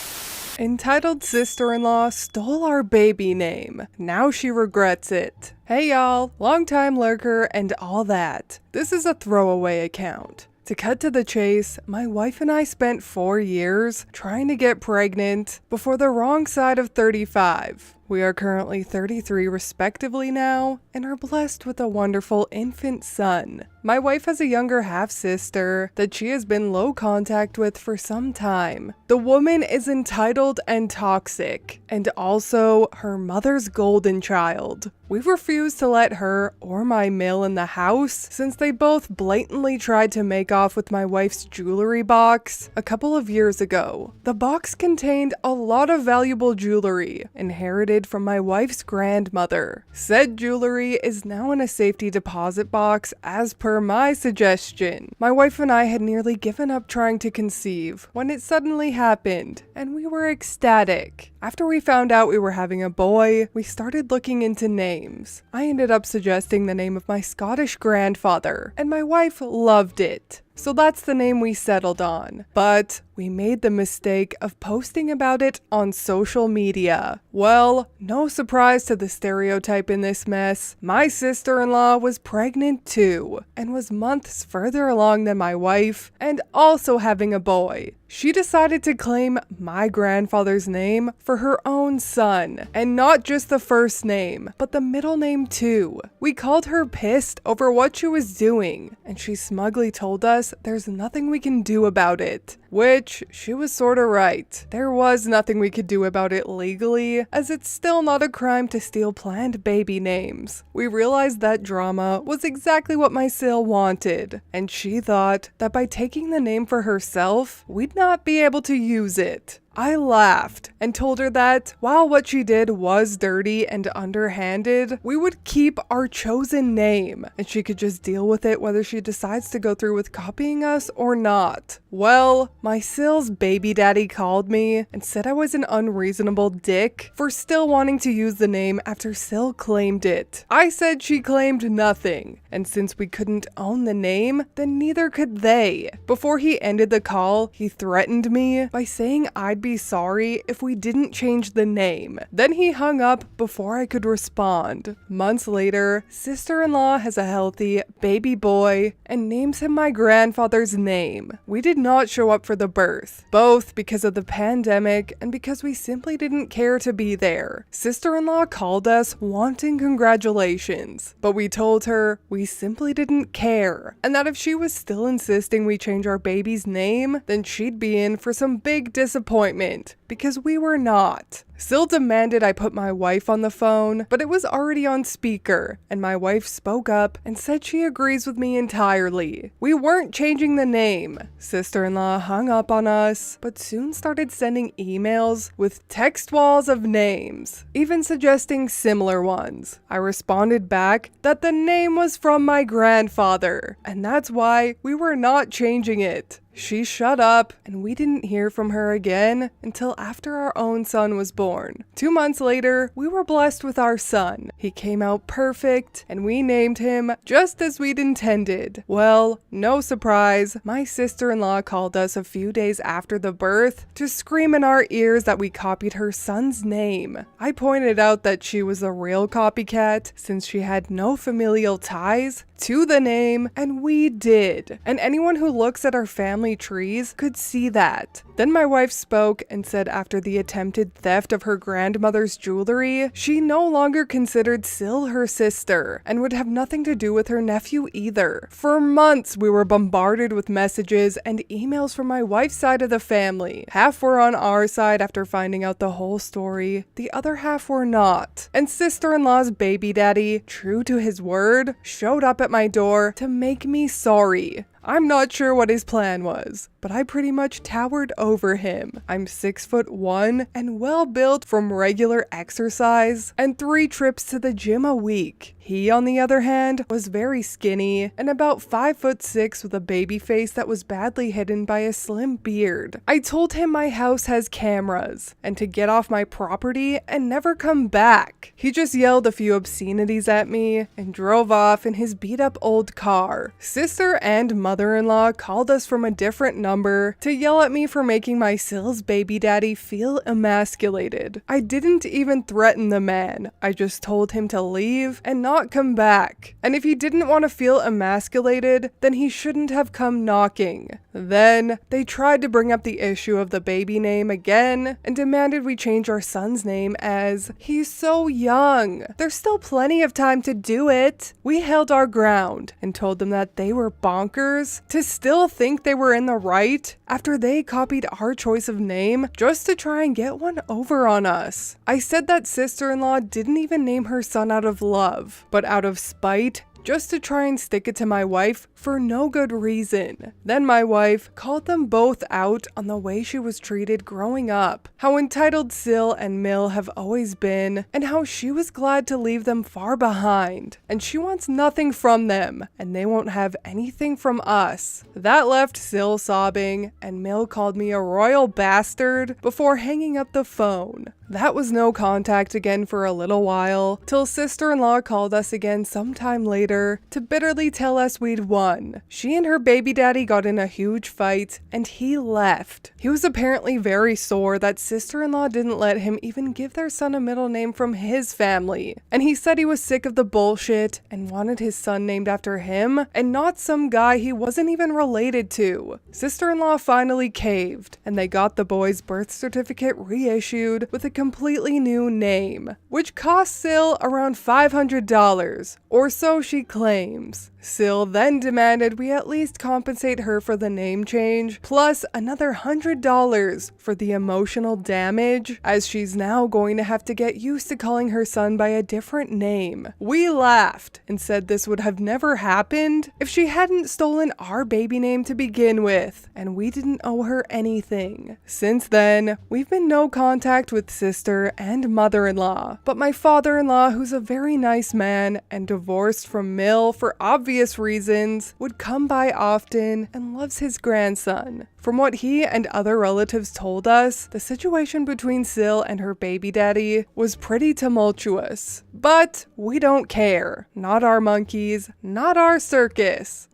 S1: Entitled sister-in-law stole our baby name. Now she regrets it. Hey y'all, long-time lurker and all that. This is a throwaway account. To cut to the chase, my wife and I spent 4 years trying to get pregnant before the wrong side of 35. We are currently 33 respectively now, and are blessed with a wonderful infant son. My wife has a younger half-sister that she has been low contact with for some time. The woman is entitled and toxic, and also her mother's golden child. We refused to let her or my male in the house since they both blatantly tried to make off with my wife's jewelry box a couple of years ago. The box contained a lot of valuable jewelry inherited from my wife's grandmother. Said jewelry is now in a safety deposit box as per my suggestion. My wife and I had nearly given up trying to conceive when it suddenly happened, and we were ecstatic. After we found out we were having a boy, we started looking into names. I ended up suggesting the name of my Scottish grandfather, and my wife loved it. So that's the name we settled on. But we made the mistake of posting about it on social media. Well, no surprise to the stereotype in this mess. My sister-in-law was pregnant too, and was months further along than my wife, and also having a boy. She decided to claim my grandfather's name for her own son, and not just the first name, but the middle name too. We called her pissed over what she was doing, and she smugly told us there's nothing we can do about it. Which, she was sorta right. There was nothing we could do about it legally, as it's still not a crime to steal planned baby names. We realized that drama was exactly what my sil wanted, and she thought that by taking the name for herself, we'd not be able to use it. I laughed and told her that while what she did was dirty and underhanded, we would keep our chosen name and she could just deal with it whether she decides to go through with copying us or not. Well, my Sill's baby daddy called me and said I was an unreasonable dick for still wanting to use the name after Sill claimed it. I said she claimed nothing, and since we couldn't own the name, then neither could they. Before he ended the call, he threatened me by saying I'd be sorry if we didn't change the name. Then he hung up before I could respond. Months later, sister-in-law has a healthy baby boy and names him my grandfather's name. We did not show up for the birth, both because of the pandemic and because we simply didn't care to be there. Sister-in-law called us wanting congratulations, but we told her we simply didn't care, and that if she was still insisting we change our baby's name, then she'd be in for some big disappointment, because we were not. Sill demanded I put my wife on the phone, but it was already on speaker, and my wife spoke up and said she agrees with me entirely. We weren't changing the name. Sister-in-law hung up on us, but soon started sending emails with text walls of names, even suggesting similar ones. I responded back that the name was from my grandfather, and that's why we were not changing it. She shut up, and we didn't hear from her again until after our own son was born. 2 months later, we were blessed with our son. He came out perfect, and we named him just as we'd intended. Well, no surprise, my sister-in-law called us a few days after the birth to scream in our ears that we copied her son's name. I pointed out that she was a real copycat since she had no familial ties to the name, and we did. And anyone who looks at our family trees could see that. Then my wife spoke and said after the attempted theft of her grandmother's jewelry, she no longer considered Sill her sister and would have nothing to do with her nephew either. For months we were bombarded with messages and emails from my wife's side of the family. Half were on our side after finding out the whole story, the other half were not. And sister-in-law's baby daddy, true to his word, showed up at my door to make me sorry. I'm not sure what his plan was, but I pretty much towered over him. I'm 6'1" and well built from regular exercise and 3 trips to the gym a week. He, on the other hand, was very skinny and about 5'6" with a baby face that was badly hidden by a slim beard. I told him my house has cameras and to get off my property and never come back. He just yelled a few obscenities at me and drove off in his beat up old car. Sister and mother-in-law called us from a different number to yell at me for making my Sill's baby daddy feel emasculated. I didn't even threaten the man. I just told him to leave and not come back. And if he didn't want to feel emasculated, then he shouldn't have come knocking. Then they tried to bring up the issue of the baby name again and demanded we change our son's name as he's so young. There's still plenty of time to do it. We held our ground and told them that they were bonkers to still think they were in the right after they copied our choice of name just to try and get one over on us. I said that sister-in-law didn't even name her son out of love, but out of spite, just to try and stick it to my wife for no good reason. Then my wife called them both out on the way she was treated growing up, how entitled Sill and Mill have always been, and how she was glad to leave them far behind, and she wants nothing from them, and they won't have anything from us. That left Sill sobbing, and Mill called me a royal bastard before hanging up the phone. That was no contact again for a little while, till sister-in-law called us again sometime later to bitterly tell us we'd won. She and her baby daddy got in a huge fight, and he left. He was apparently very sore that sister-in-law didn't let him even give their son a middle name from his family, and he said he was sick of the bullshit and wanted his son named after him and not some guy he wasn't even related to. Sister-in-law finally caved, and they got the boy's birth certificate reissued with a completely new name, which cost Sil around $500, or so she claims. Sil then demanded we at least compensate her for the name change, plus another $100 for the emotional damage, as she's now going to have to get used to calling her son by a different name. We laughed and said this would have never happened if she hadn't stolen our baby name to begin with, and we didn't owe her anything. Since then, we've been no contact with sister and mother-in-law, but my father-in-law, who's a very nice man and divorced from Mill for obvious reasons, would come by often and loves his grandson. From what he and other relatives told us, the situation between Sil and her baby daddy was pretty tumultuous. But we don't care. Not our monkeys, not our circus.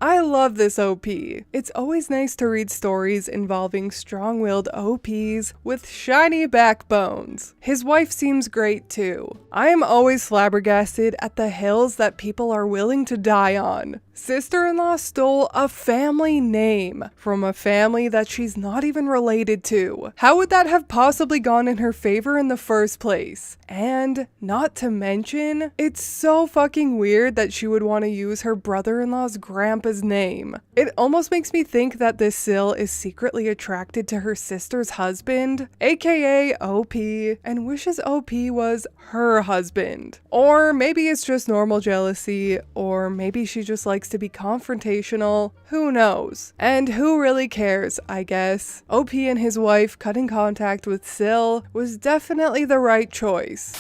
S1: I love this OP. It's always nice to read stories involving strong-willed OPs with shiny backbones. His wife seems great too. I am always flabbergasted at the hills that people are willing to die on. Sister-in-law stole a family name from a family that she's not even related to. How would that have possibly gone in her favor in the first place? And not to mention, it's so fucking weird that she would want to use her brother-in-law's grandpa's name. It almost makes me think that this Sil is secretly attracted to her sister's husband, aka OP, and wishes OP was her husband. Or maybe it's just normal jealousy, or maybe she just likes to be confrontational, who knows? And who really cares, I guess. OP and his wife cutting contact with Sil was definitely the right choice.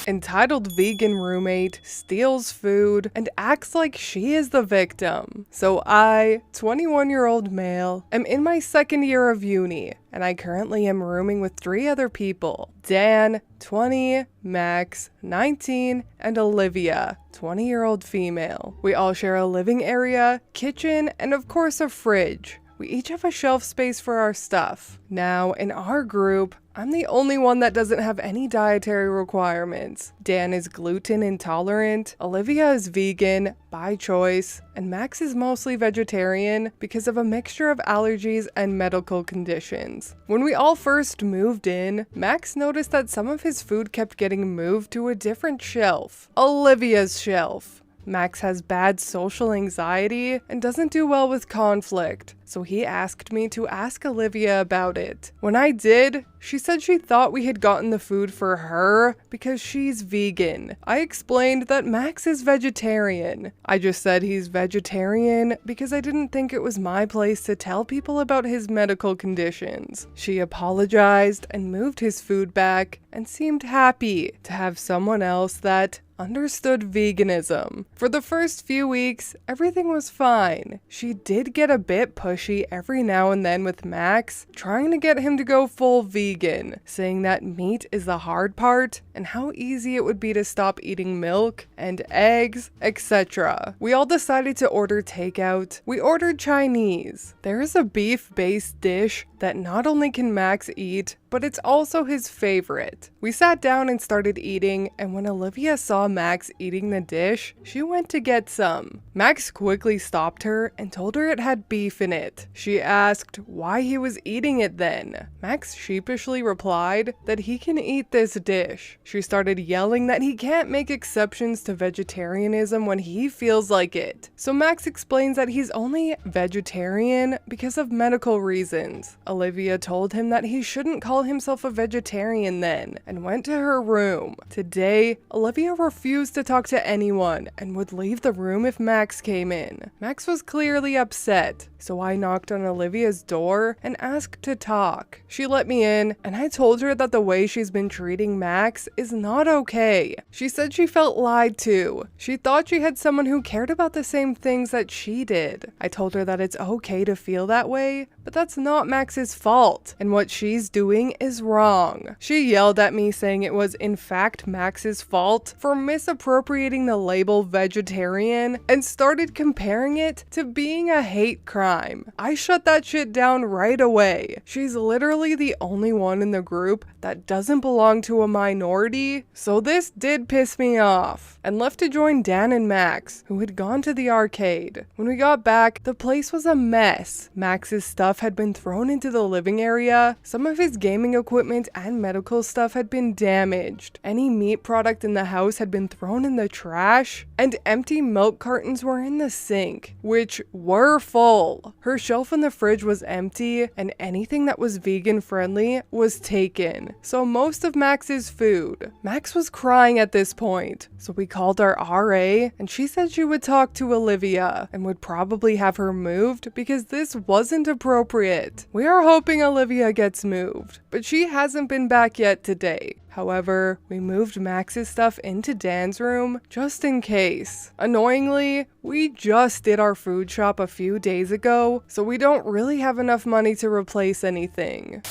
S1: Entitled vegan roommate steals food and acts like she is the victim. So I, 21-year-old male, am in my second year of uni, and I currently am rooming with 3 other people. Dan, 20, Max, 19, and Olivia, 20-year-old female. We all share a living area, kitchen, and of course a fridge. We each have a shelf space for our stuff. Now, in our group, I'm the only one that doesn't have any dietary requirements. Dan is gluten intolerant, Olivia is vegan by choice, and Max is mostly vegetarian because of a mixture of allergies and medical conditions. When we all first moved in, Max noticed that some of his food kept getting moved to a different shelf, Olivia's shelf. Max has bad social anxiety and doesn't do well with conflict, so he asked me to ask Olivia about it. When I did, she said she thought we had gotten the food for her because she's vegan. I explained that Max is vegetarian. I just said he's vegetarian because I didn't think it was my place to tell people about his medical conditions. She apologized and moved his food back and seemed happy to have someone else that understood veganism. For the first few weeks, everything was fine. She did get a bit pushy every now and then with Max, trying to get him to go full vegan, saying that meat is the hard part and how easy it would be to stop eating milk and eggs, etc. We all decided to order takeout. We ordered Chinese. There is a beef-based dish that not only can Max eat, but it's also his favorite. We sat down and started eating, and when Olivia saw Max eating the dish, she went to get some. Max quickly stopped her and told her it had beef in it. She asked why he was eating it then. Max sheepishly replied that he can eat this dish. She started yelling that he can't make exceptions to vegetarianism when he feels like it. So Max explains that he's only vegetarian because of medical reasons. Olivia told him that he shouldn't call himself a vegetarian then, and went to her room. Today, Olivia refused to talk to anyone and would leave the room if Max came in. Max was clearly upset, so I knocked on Olivia's door and asked to talk. She let me in, and I told her that the way she's been treating Max is not okay. She said she felt lied to. She thought she had someone who cared about the same things that she did. I told her that it's okay to feel that way, but that's not Max's fault, and what she's doing is wrong. She yelled at me saying it was in fact Max's fault for misappropriating the label vegetarian and started comparing it to being a hate crime. crime. I shut that shit down right away. She's literally the only one in the group that doesn't belong to a minority, so this did piss me off, and left to join Dan and Max, who had gone to the arcade. When we got back, the place was a mess. Max's stuff had been thrown into the living area, some of his gaming equipment and medical stuff had been damaged, any meat product in the house had been thrown in the trash, and empty milk cartons were in the sink, which were full. Her shelf in the fridge was empty, and anything that was vegan friendly was taken, so most of Max's food. Max was crying at this point, so we called our RA, and she said she would talk to Olivia and would probably have her moved because this wasn't appropriate. We are hoping Olivia gets moved, but she hasn't been back yet today. However, we moved Max's stuff into Dan's room just in case. Annoyingly, we just did our food shop a few days ago, so we don't really have enough money to replace anything.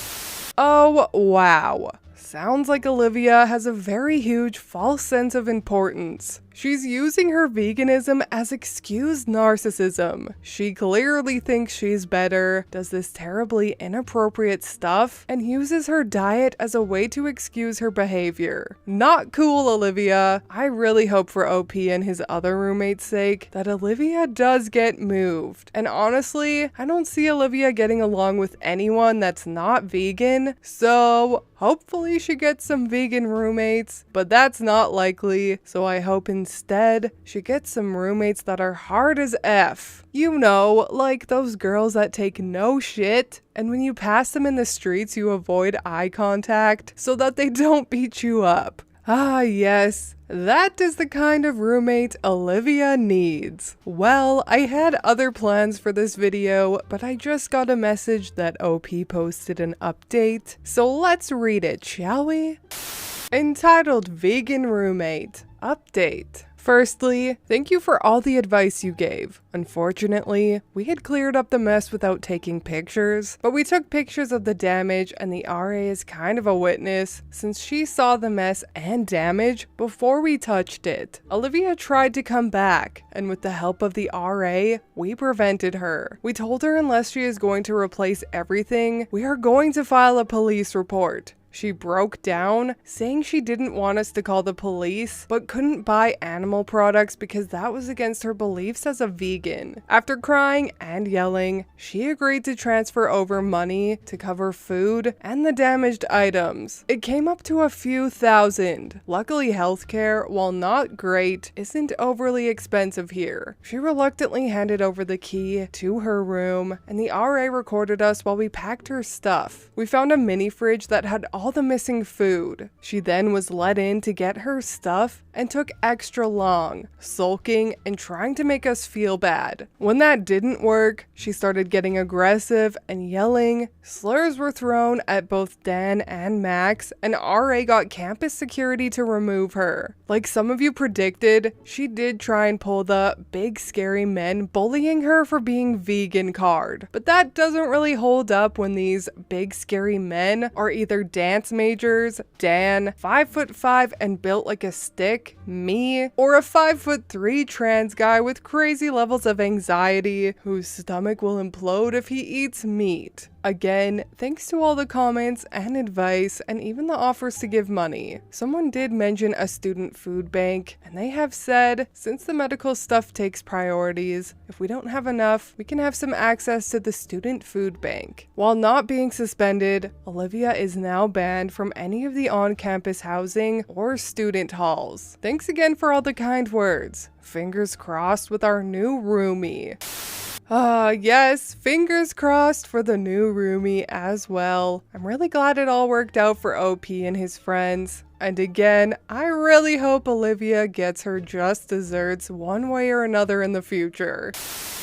S1: Oh, wow. Sounds like Olivia has a very huge false sense of importance. She's using her veganism as excused narcissism. She clearly thinks she's better, does this terribly inappropriate stuff, and uses her diet as a way to excuse her behavior. Not cool, Olivia. I really hope for OP and his other roommate's sake that Olivia does get moved. And honestly, I don't see Olivia getting along with anyone that's not vegan, so hopefully she gets some vegan roommates, but that's not likely, so I hope instead she gets some roommates that are hard as F. You know, like those girls that take no shit, and when you pass them in the streets you avoid eye contact so that they don't beat you up. Ah yes, that is the kind of roommate Olivia needs. Well, I had other plans for this video, but I just got a message that OP posted an update, so let's read it, shall we? Entitled Vegan Roommate Update. Firstly, thank you for all the advice you gave. Unfortunately, we had cleared up the mess without taking pictures, but we took pictures of the damage and the RA is kind of a witness since she saw the mess and damage before we touched it. Olivia tried to come back, and with the help of the RA, we prevented her. We told her unless she is going to replace everything, we are going to file a police report. She broke down, saying she didn't want us to call the police, but couldn't buy animal products because that was against her beliefs as a vegan. After crying and yelling, she agreed to transfer over money to cover food and the damaged items. It came up to a few thousand. Luckily, healthcare, while not great, isn't overly expensive here. She reluctantly handed over the key to her room, and the RA recorded us while we packed her stuff. We found a mini fridge that had all the missing food. She then was let in to get her stuff and took extra long, sulking and trying to make us feel bad. When that didn't work, she started getting aggressive and yelling. Slurs were thrown at both Dan and Max, and RA got campus security to remove her. Like some of you predicted, she did try and pull the big scary men bullying her for being vegan card. But that doesn't really hold up when these big scary men are either dance majors, Dan, 5'5" and built like a stick, me, or a 5'3" trans guy with crazy levels of anxiety whose stomach will implode if he eats meat. Again, thanks to all the comments and advice and even the offers to give money. Someone did mention a student food bank, and they have said, since the medical stuff takes priorities, if we don't have enough, we can have some access to the student food bank. While not being suspended, Olivia is now banned from any of the on-campus housing or student halls. Thanks again for all the kind words. Fingers crossed with our new roomie. Yes, fingers crossed for the new roomie as well. I'm really glad it all worked out for OP and his friends. And again, I really hope Olivia gets her just desserts one way or another in the future.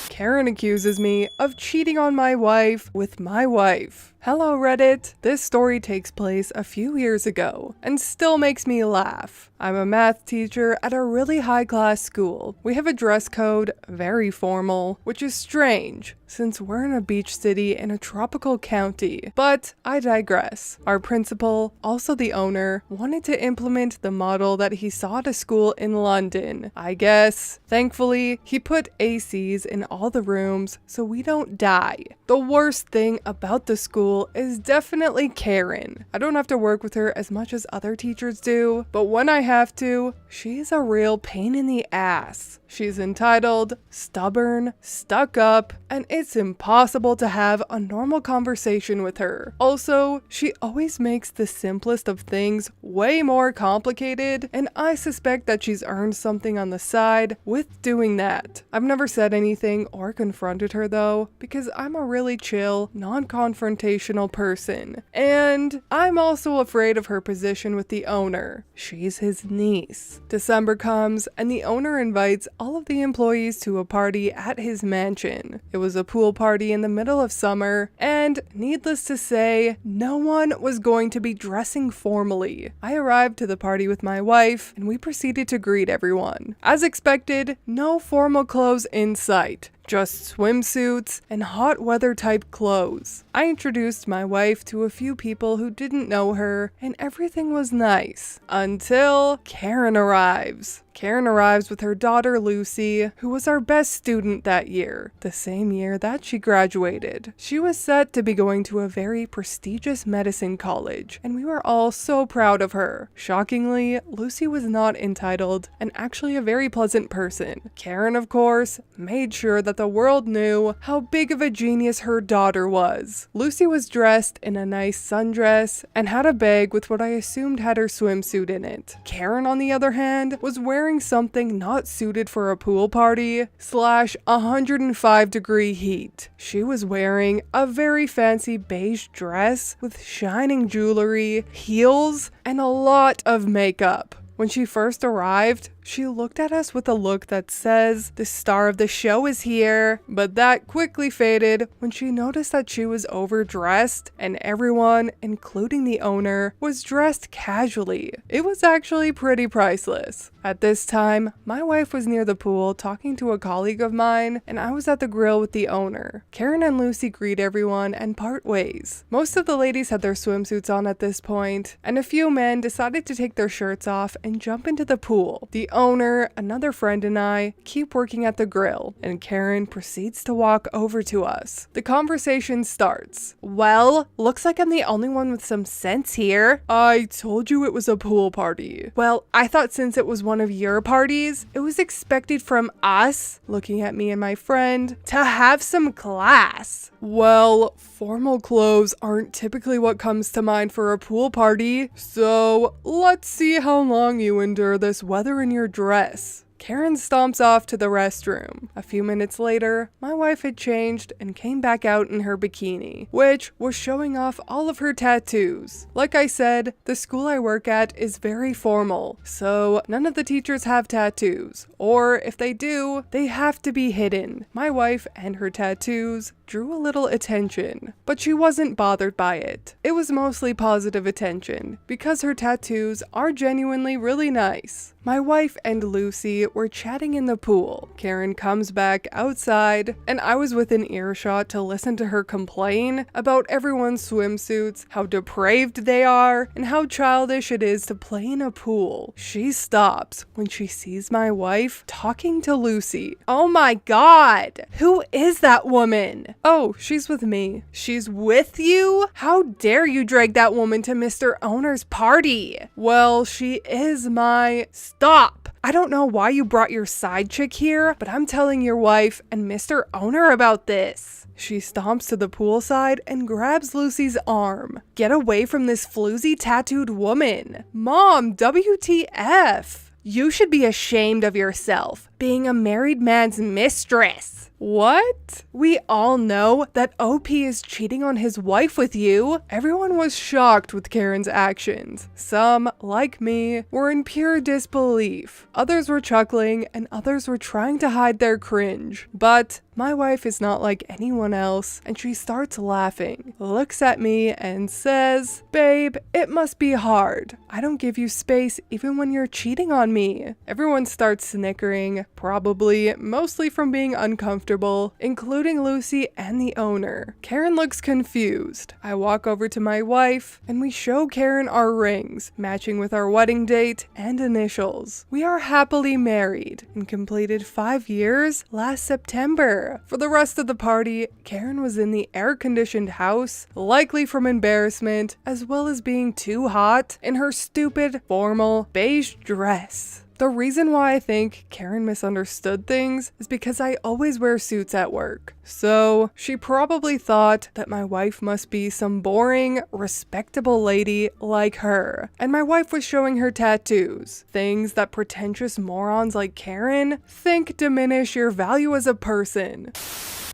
S1: Karen accuses me of cheating on my wife with my wife. Hello Reddit! This story takes place a few years ago and still makes me laugh. I'm a math teacher at a really high-class school. We have a dress code, very formal, which is strange since we're in a beach city in a tropical county. But I digress. Our principal, also the owner, wanted to implement the model that he saw at a school in London, I guess. Thankfully, he put ACs in all the rooms so we don't die. The worst thing about the school is definitely Karen. I don't have to work with her as much as other teachers do, but when I have to, she's a real pain in the ass. She's entitled, stubborn, stuck up, and it's impossible to have a normal conversation with her. Also, she always makes the simplest of things way more complicated, and I suspect that she's earned something on the side with doing that. I've never said anything or confronted her though, because I'm a really chill, non-confrontational person. And I'm also afraid of her position with the owner. She's his niece. December comes, and the owner invites all of the employees to a party at his mansion. It was a pool party in the middle of summer, and needless to say, no one was going to be dressing formally. I arrived to the party with my wife, and we proceeded to greet everyone. As expected, no formal clothes in sight. Just swimsuits and hot weather type clothes. I introduced my wife to a few people who didn't know her, and everything was nice. Until Karen arrives. Karen arrives with her daughter Lucy, who was our best student that year, the same year that she graduated. She was set to be going to a very prestigious medicine college, and we were all so proud of her. Shockingly, Lucy was not entitled and actually a very pleasant person. Karen, of course, made sure that the world knew how big of a genius her daughter was. Lucy was dressed in a nice sundress and had a bag with what I assumed had her swimsuit in it. Karen, on the other hand, was wearing something not suited for a pool party / 105-degree heat. She was wearing a very fancy beige dress with shining jewelry, heels, and a lot of makeup. When she first arrived, she looked at us with a look that says, "The star of the show is here," but that quickly faded when she noticed that she was overdressed and everyone, including the owner, was dressed casually. It was actually pretty priceless. At this time, my wife was near the pool talking to a colleague of mine, and I was at the grill with the owner. Karen and Lucy greet everyone and part ways. Most of the ladies had their swimsuits on at this point, and a few men decided to take their shirts off and jump into the pool. The owner, another friend, and I keep working at the grill, and Karen proceeds to walk over to us. The conversation starts. "Well, looks like I'm the only one with some sense here. I told you it was a pool party." "Well, I thought since it was one of your parties, it was expected from us," looking at me and my friend, "to have some class." "Well, formal clothes aren't typically what comes to mind for a pool party, so let's see how long you endure this weather in your dress." Karen stomps off to the restroom. A few minutes later, my wife had changed and came back out in her bikini, which was showing off all of her tattoos. Like I said, the school I work at is very formal, so none of the teachers have tattoos, or if they do, they have to be hidden. My wife and her tattoos drew a little attention, but she wasn't bothered by it. It was mostly positive attention, because her tattoos are genuinely really nice. My wife and Lucy were chatting in the pool. Karen comes back outside, and I was within earshot to listen to her complain about everyone's swimsuits, how depraved they are, and how childish it is to play in a pool. She stops when she sees my wife talking to Lucy. "Oh my god! Who is that woman?" "Oh, she's with me." "She's with you? How dare you drag that woman to Mr. Owner's party?" "Well, she is my..." "Stop! I don't know why you brought your side chick here, but I'm telling your wife and Mr. Owner about this." She stomps to the poolside and grabs Lucy's arm. "Get away from this floozy tattooed woman." "Mom, WTF? You should be ashamed of yourself. being a married man's mistress. What? We all know that OP is cheating on his wife with you. Everyone was shocked with Karen's actions. Some, like me, were in pure disbelief. Others were chuckling, and others were trying to hide their cringe. But my wife is not like anyone else, and she starts laughing, looks at me, and says, "Babe, it must be hard. I don't give you space even when you're cheating on me." Everyone starts snickering, probably mostly from being uncomfortable, including Lucy and the owner. Karen looks confused. I walk over to my wife, and we show Karen our rings, matching with our wedding date and initials. We are happily married and completed 5 years last September. For the rest of the party, Karen was in the air-conditioned house, likely from embarrassment, as well as being too hot in her stupid, formal, beige dress. The reason why I think Karen misunderstood things is because I always wear suits at work. So she probably thought that my wife must be some boring, respectable lady like her. And my wife was showing her tattoos, things that pretentious morons like Karen think diminish your value as a person.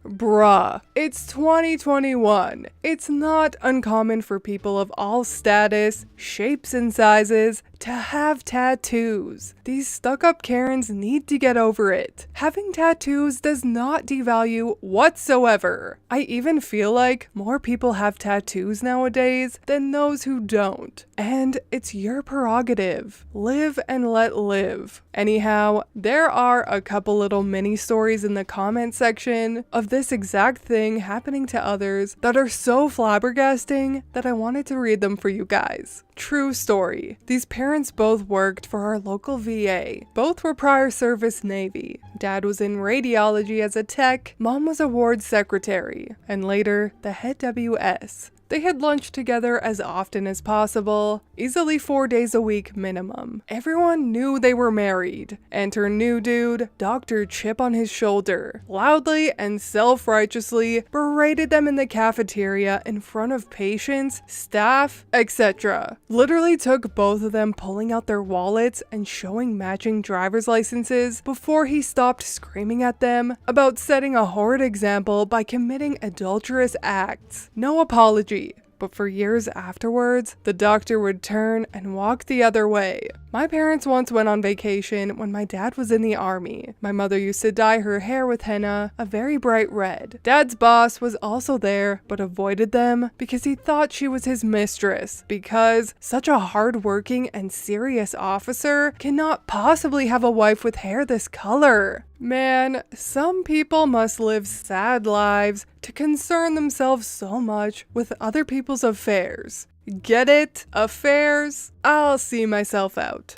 S1: Bruh, it's 2021. It's not uncommon for people of all status, shapes, and sizes to have tattoos. These stuck-up Karens need to get over it. Having tattoos does not devalue whatsoever. I even feel like more people have tattoos nowadays than those who don't. And it's your prerogative. Live and let live. Anyhow, there are a couple little mini stories in the comment section of this exact thing happening to others that are so flabbergasting that I wanted to read them for you guys. True story. These parents both worked for our local VA. Both were prior service Navy. Dad was in radiology as a tech, Mom was a ward secretary, and later the head WS. They had lunch together as often as possible, easily 4 days a week minimum. Everyone knew they were married. Enter new dude, Dr. Chip on his shoulder, loudly and self-righteously berated them in the cafeteria in front of patients, staff, etc. Literally took both of them pulling out their wallets and showing matching driver's licenses before he stopped screaming at them about setting a horrid example by committing adulterous acts. No apology. But for years afterwards, the doctor would turn and walk the other way. My parents once went on vacation when my dad was in the army. My mother used to dye her hair with henna, a very bright red. Dad's boss was also there, but avoided them because he thought she was his mistress, because such a hard-working and serious officer cannot possibly have a wife with hair this color. Man, some people must live sad lives to concern themselves so much with other people's affairs. Get it? Affairs? I'll see myself out.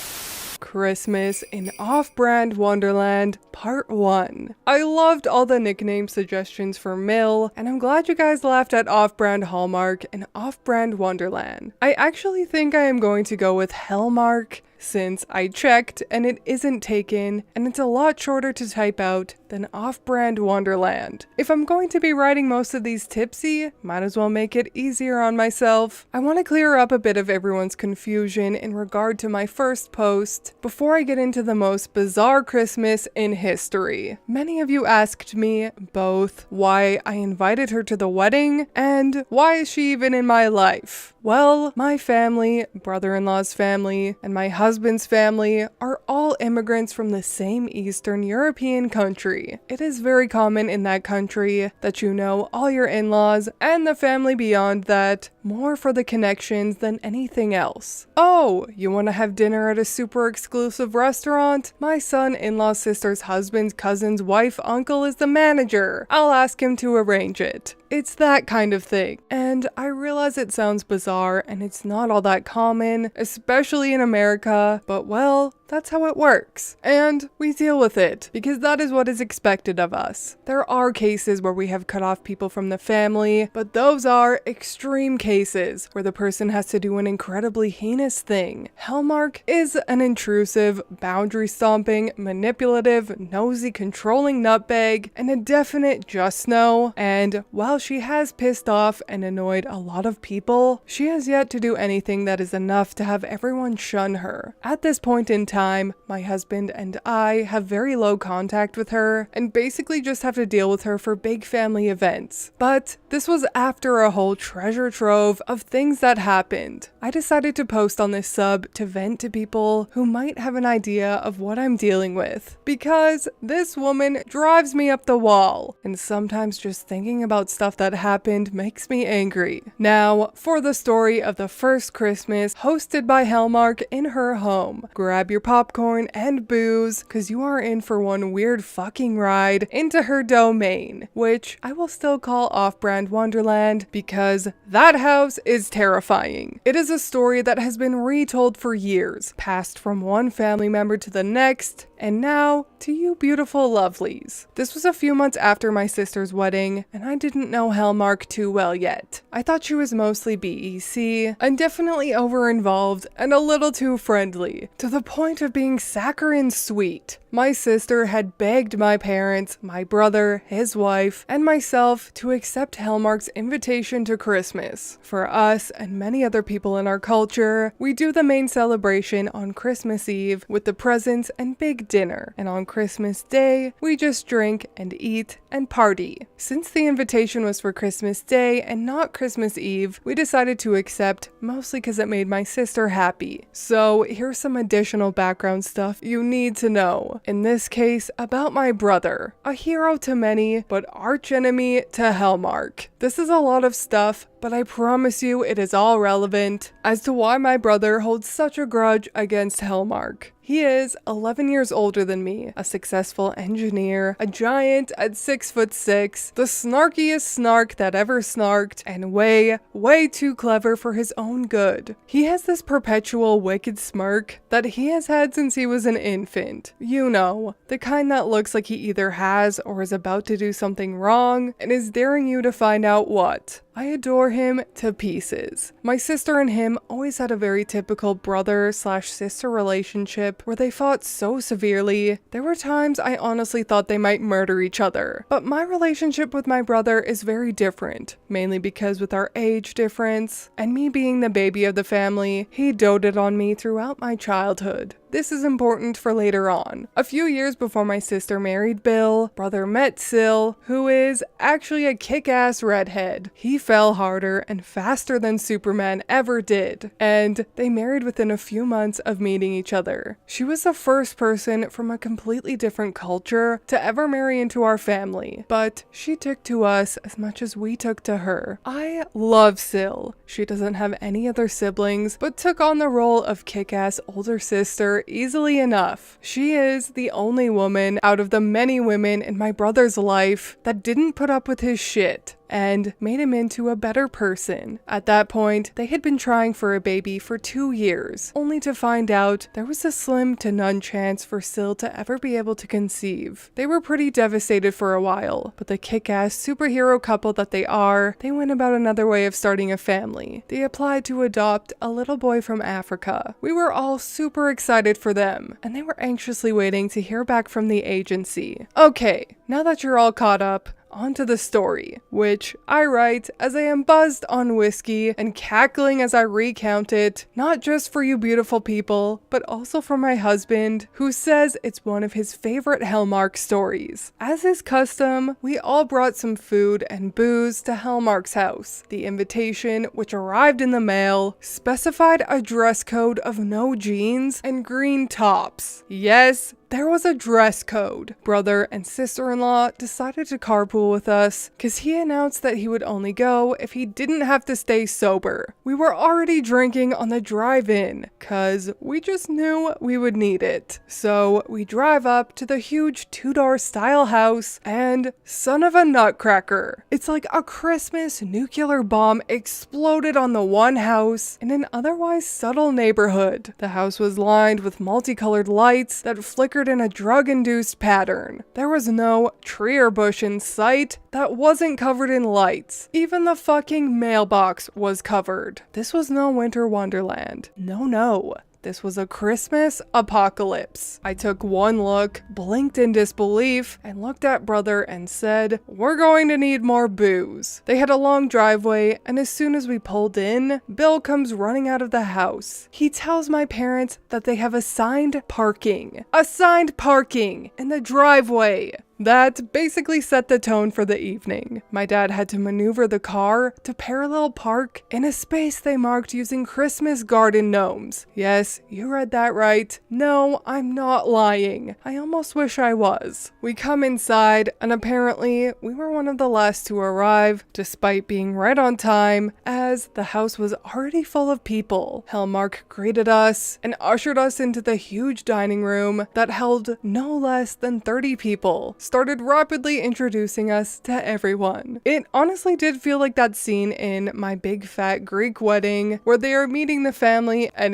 S1: Christmas in Off-Brand Wonderland Part 1. I loved all the nickname suggestions for Mill, and I'm glad you guys laughed at Off-Brand Hallmark and Off-Brand Wonderland. I actually think I am going to go with Hellmark, since I checked and it isn't taken, and it's a lot shorter to type out than Off-Brand Wonderland. If I'm going to be writing most of these tipsy, might as well make it easier on myself. I want to clear up a bit of everyone's confusion in regard to my first post before I get into the most bizarre Christmas in history. Many of you asked me both why I invited her to the wedding and why is she even in my life? Well, my family, brother-in-law's family, and my husband's family are all immigrants from the same Eastern European country. It is very common in that country that you know all your in-laws and the family beyond that more for the connections than anything else. Oh, you want to have dinner at a super exclusive restaurant? My son-in-law's sister's husband's cousin's wife uncle is the manager. I'll ask him to arrange it. It's that kind of thing. And I realize it sounds bizarre and it's not all that common, especially in America, but well, that's how it works. And we deal with it, because that is what is expected of us. There are cases where we have cut off people from the family, but those are extreme cases where the person has to do an incredibly heinous thing. Hellmark is an intrusive, boundary-stomping, manipulative, nosy, controlling nutbag, and a definite just no. And while she has pissed off and annoyed a lot of people, she has yet to do anything that is enough to have everyone shun her. At this point in time, my husband and I have very low contact with her and basically just have to deal with her for big family events. But this was after a whole treasure trove of things that happened. I decided to post on this sub to vent to people who might have an idea of what I'm dealing with, because this woman drives me up the wall, and sometimes just thinking about stuff that happened makes me angry. Now, for the story of the first Christmas hosted by Hellmark in her home. Grab your popcorn and booze, cause you are in for one weird fucking ride into her domain, which I will still call off-brand Wonderland because that house is terrifying. It is a story that has been retold for years, passed from one family member to the next, and now to you beautiful lovelies. This was a few months after my sister's wedding, and I didn't know Hellmark too well yet. I thought she was mostly BEC, and definitely over-involved and a little too friendly, to the point of being saccharine sweet. My sister had begged my parents, my brother, his wife, and myself to accept Hellmark's invitation to Christmas. For us and many other people in our culture, we do the main celebration on Christmas Eve with the presents and big dinner, and on Christmas Day, we just drink and eat and party. Since the invitation was for Christmas Day and not Christmas Eve, we decided to accept, mostly because it made my sister happy. So here's some additional background stuff you need to know. In this case, about my brother, a hero to many, but archenemy to Hellmark. This is a lot of stuff, but I promise you it is all relevant as to why my brother holds such a grudge against Hellmark. He is 11 years older than me, a successful engineer, a giant at 6'6", the snarkiest snark that ever snarked, and way too clever for his own good. He has this perpetual wicked smirk that he has had since he was an infant. You know, the kind that looks like he either has or is about to do something wrong and is daring you to find out what. I adore him to pieces. My sister and him always had a very typical brother/sister relationship where they fought so severely. There were times I honestly thought they might murder each other. But my relationship with my brother is very different, mainly because with our age difference, and me being the baby of the family, he doted on me throughout my childhood. This is important for later on. A few years before my sister married Bill, brother met Sil, who is actually a kick-ass redhead. He fell harder and faster than Superman ever did, and they married within a few months of meeting each other. She was the first person from a completely different culture to ever marry into our family, but she took to us as much as we took to her. I love Sil. She doesn't have any other siblings, but took on the role of kick-ass older sister easily enough. She is the only woman out of the many women in my brother's life that didn't put up with his shit and made him into a better person. At that point, they had been trying for a baby for 2 years, only to find out there was a slim to none chance for Sil to ever be able to conceive. They were pretty devastated for a while, but the kick-ass superhero couple that they are, they went about another way of starting a family. They applied to adopt a little boy from Africa. We were all super excited for them, and they were anxiously waiting to hear back from the agency. Okay, now that you're all caught up, onto the story, which I write as I am buzzed on whiskey and cackling as I recount it, not just for you beautiful people, but also for my husband, who says it's one of his favorite Hellmark stories. As is custom, we all brought some food and booze to Hellmark's house. The invitation, which arrived in the mail, specified a dress code of no jeans and green tops. Yes, there was a dress code. Brother and sister-in-law decided to carpool with us because he announced that he would only go if he didn't have to stay sober. We were already drinking on the drive-in because we just knew we would need it. So we drive up to the huge two-door style house and son of a nutcracker. It's like a Christmas nuclear bomb exploded on the one house in an otherwise subtle neighborhood. The house was lined with multicolored lights that flickered in a drug-induced pattern. There was no tree or bush in sight that wasn't covered in lights. Even the fucking mailbox was covered. This was no winter wonderland. No. this was a Christmas apocalypse. I took one look, blinked in disbelief, and looked at brother and said, "We're going to need more booze." They had a long driveway, and as soon as we pulled in, Bill comes running out of the house. He tells my parents that they have assigned parking. Assigned parking in the driveway. That basically set the tone for the evening. My dad had to maneuver the car to parallel park in a space they marked using Christmas garden gnomes. Yes, you read that right. No, I'm not lying. I almost wish I was. We come inside, and apparently we were one of the last to arrive, despite being right on time, as the house was already full of people. Hellmark greeted us and ushered us into the huge dining room that held no less than 30 people. Started rapidly introducing us to everyone. It honestly did feel like that scene in My Big Fat Greek Wedding where they are meeting the family and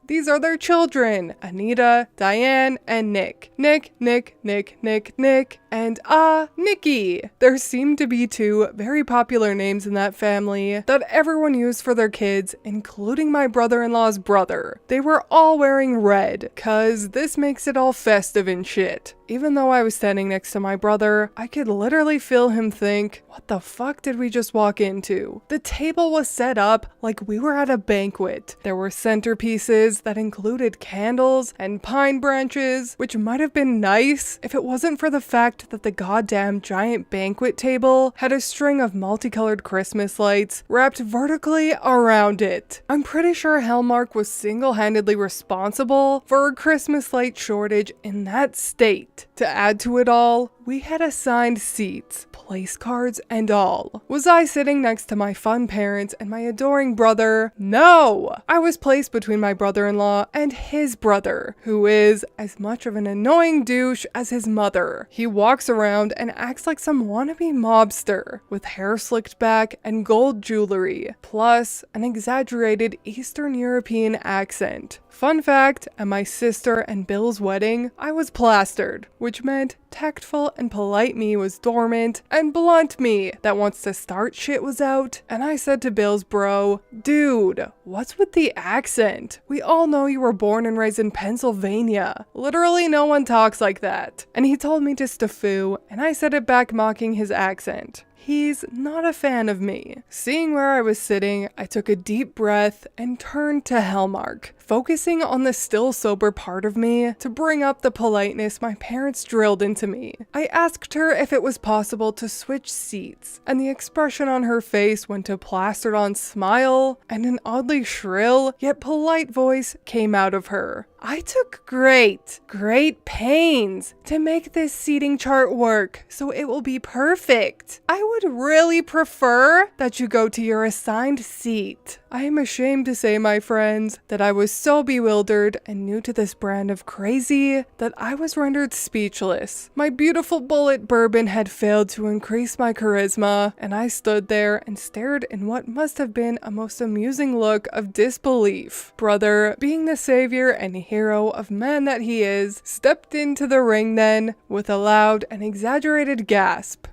S1: these are their children, Anita, Diane, and Nick. Nick, and Nikki. There seemed to be two very popular names in that family that everyone used for their kids, including my brother-in-law's brother. They were all wearing red, cause this makes it all festive and shit. Even though I was standing next to my brother, I could literally feel him think, what the fuck did we just walk into? The table was set up like we were at a banquet. There were centerpieces that included candles and pine branches, which might have been nice if it wasn't for the fact that the goddamn giant banquet table had a string of multicolored Christmas lights wrapped vertically around it. I'm pretty sure Hellmark was single-handedly responsible for a Christmas light shortage in that state. To add to it all, we had assigned seats, place cards, and all. Was I sitting next to my fun parents and my adoring brother? No! I was placed between my brother-in-law and his brother, who is as much of an annoying douche as his mother. He walks around and acts like some wannabe mobster, with hair slicked back and gold jewelry, plus an exaggerated Eastern European accent. Fun fact, at my sister and Bill's wedding, I was plastered, which meant tactful and polite me was dormant, and blunt me that wants to start shit was out. And I said to Bill's bro, "Dude, what's with the accent? We all know you were born and raised in Pennsylvania. Literally no one talks like that." And he told me to staffu, and I said it back mocking his accent. He's not a fan of me. Seeing where I was sitting, I took a deep breath and turned to Hellmark, focusing on the still sober part of me to bring up the politeness my parents drilled into me. I asked her if it was possible to switch seats, and the expression on her face went to plastered on smile, and an oddly shrill yet polite voice came out of her. "I took great pains to make this seating chart work, so it will be perfect. I would really prefer that you go to your assigned seat." I am ashamed to say, my friends, that I was so bewildered and new to this brand of crazy that I was rendered speechless. My beautiful bullet bourbon had failed to increase my charisma, and I stood there and stared in what must have been a most amusing look of disbelief. Brother, being the savior and hero of man that he is, stepped into the ring then with a loud and exaggerated gasp.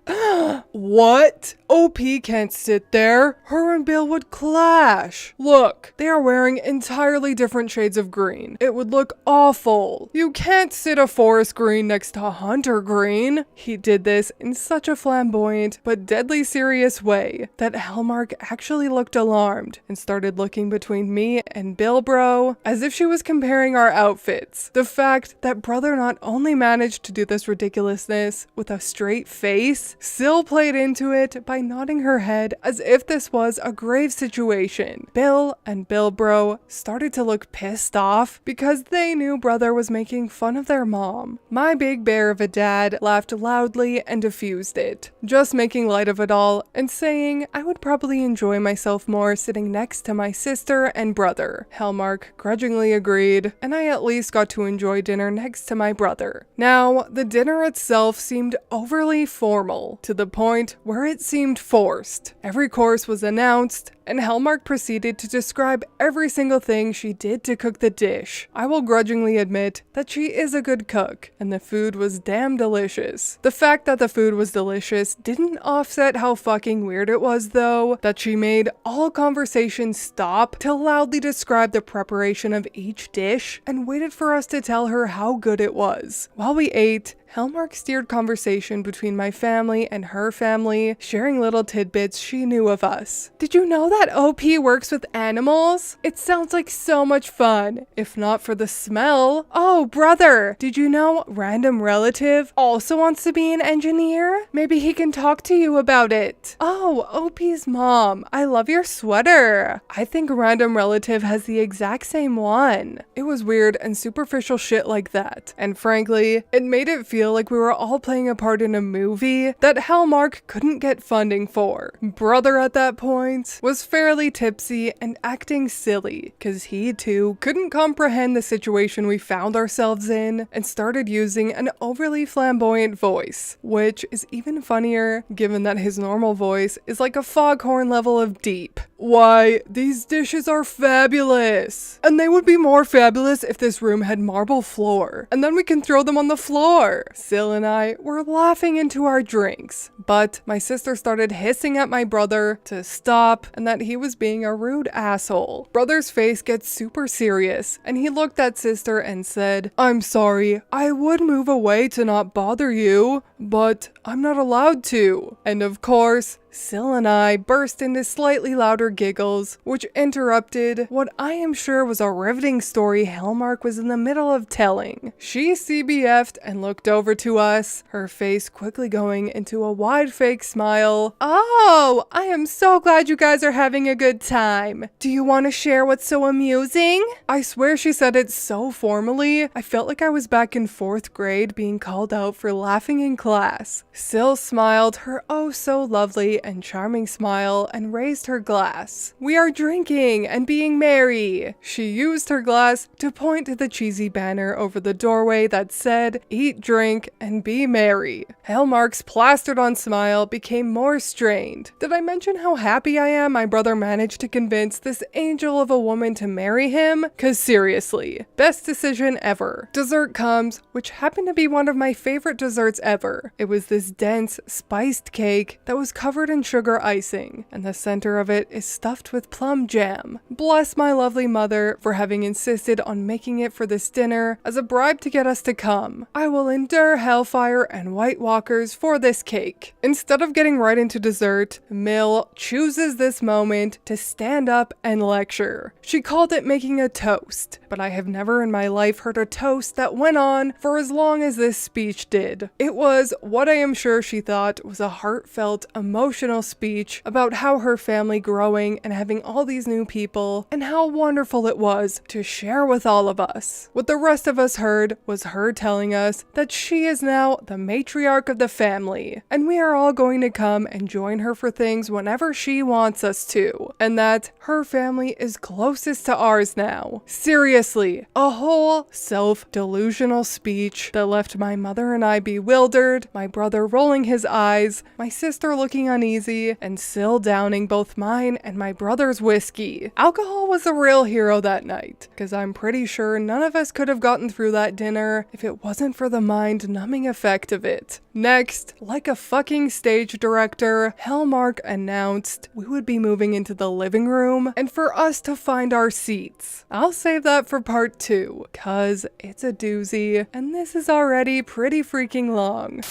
S1: "What? OP can't sit there. Her and Bill would clash. Look, they are wearing entirely different shades of green. It would look awful. You can't sit a forest green next to hunter green." He did this in such a flamboyant but deadly serious way that Hellmark actually looked alarmed and started looking between me and Bill Bro as if she was comparing our outfits. The fact that brother not only managed to do this ridiculousness with a straight face, still played into it by nodding her head as if this was a grave situation. Bill and Bill Bro started to look pissed off because they knew brother was making fun of their mom. My big bear of a dad laughed loudly and diffused it, just making light of it all and saying I would probably enjoy myself more sitting next to my sister and brother. Hellmark grudgingly agreed, and I at least got to enjoy dinner next to my brother. Now, the dinner itself seemed overly formal, to the point where it seemed forced. Every course was announced, and Hellmark proceeded proceeded to describe every single thing she did to cook the dish. I will grudgingly admit that she is a good cook, and the food was damn delicious. The fact that the food was delicious didn't offset how fucking weird it was, though, that she made all conversation stop to loudly describe the preparation of each dish and waited for us to tell her how good it was. While we ate, Hellmark steered conversation between my family and her family, sharing little tidbits she knew of us. Did you know that OP works with animals? It sounds like so much fun, if not for the smell. Oh, brother, did you know random relative also wants to be an engineer? Maybe he can talk to you about it. Oh, OP's mom, I love your sweater. I think random relative has the exact same one. It was weird and superficial shit like that, and frankly, it made it feel like we were all playing a part in a movie that Hellmark couldn't get funding for. Brother at that point was fairly tipsy and acting silly, cause he too couldn't comprehend the situation we found ourselves in and started using an overly flamboyant voice, which is even funnier given that his normal voice is like a foghorn level of deep. Why, these dishes are fabulous! And they would be more fabulous if this room had marble floor, and then we can throw them on the floor. Sil and I were laughing into our drinks, but my sister started hissing at my brother to stop and that he was being a rude asshole. Brother's face gets super serious, and he looked at sister and said, "I'm sorry, I would move away to not bother you, but I'm not allowed to." And of course, Sil and I burst into slightly louder giggles, which interrupted what I am sure was a riveting story Hellmark was in the middle of telling. She CBF'd and looked over to us, her face quickly going into a wide fake smile. "Oh, I am so glad you guys are having a good time. Do you want to share what's so amusing?" I swear she said it so formally, I felt like I was back in 4th grade being called out for laughing in class. Sil smiled her oh so lovely and charming smile and raised her glass. "We are drinking and being merry." She used her glass to point to the cheesy banner over the doorway that said, "Eat, drink, and be merry." Hellmark's plastered on smile became more strained. Did I mention how happy I am my brother managed to convince this angel of a woman to marry him? Cause seriously, best decision ever. Dessert comes, which happened to be one of my favorite desserts ever. It was this dense, spiced cake that was covered in sugar icing, and the center of it is stuffed with plum jam. Bless my lovely mother for having insisted on making it for this dinner as a bribe to get us to come. I will endure hellfire and White Walkers for this cake. Instead of getting right into dessert, Mill chooses this moment to stand up and lecture. She called it making a toast, but I have never in my life heard a toast that went on for as long as this speech did. It was what I am sure she thought was a heartfelt, emotional speech about how her family growing and having all these new people and how wonderful it was to share with all of us. What the rest of us heard was her telling us that she is now the matriarch of the family, and we are all going to come and join her for things whenever she wants us to, and that her family is closest to ours now. Seriously, a whole self-delusional speech that left my mother and I bewildered, my brother rolling his eyes, my sister looking uneasy, and Sil downing both mine and my brother's whiskey. Alcohol was the real hero that night, because I'm pretty sure none of us could have gotten through that dinner if it wasn't for the mind-numbing effect of it. Next, like a fucking stage director, Hellmark announced we would be moving into the living room and for us to find our seats. I'll save that for part 2, cause it's a doozy, and this is already pretty freaking long.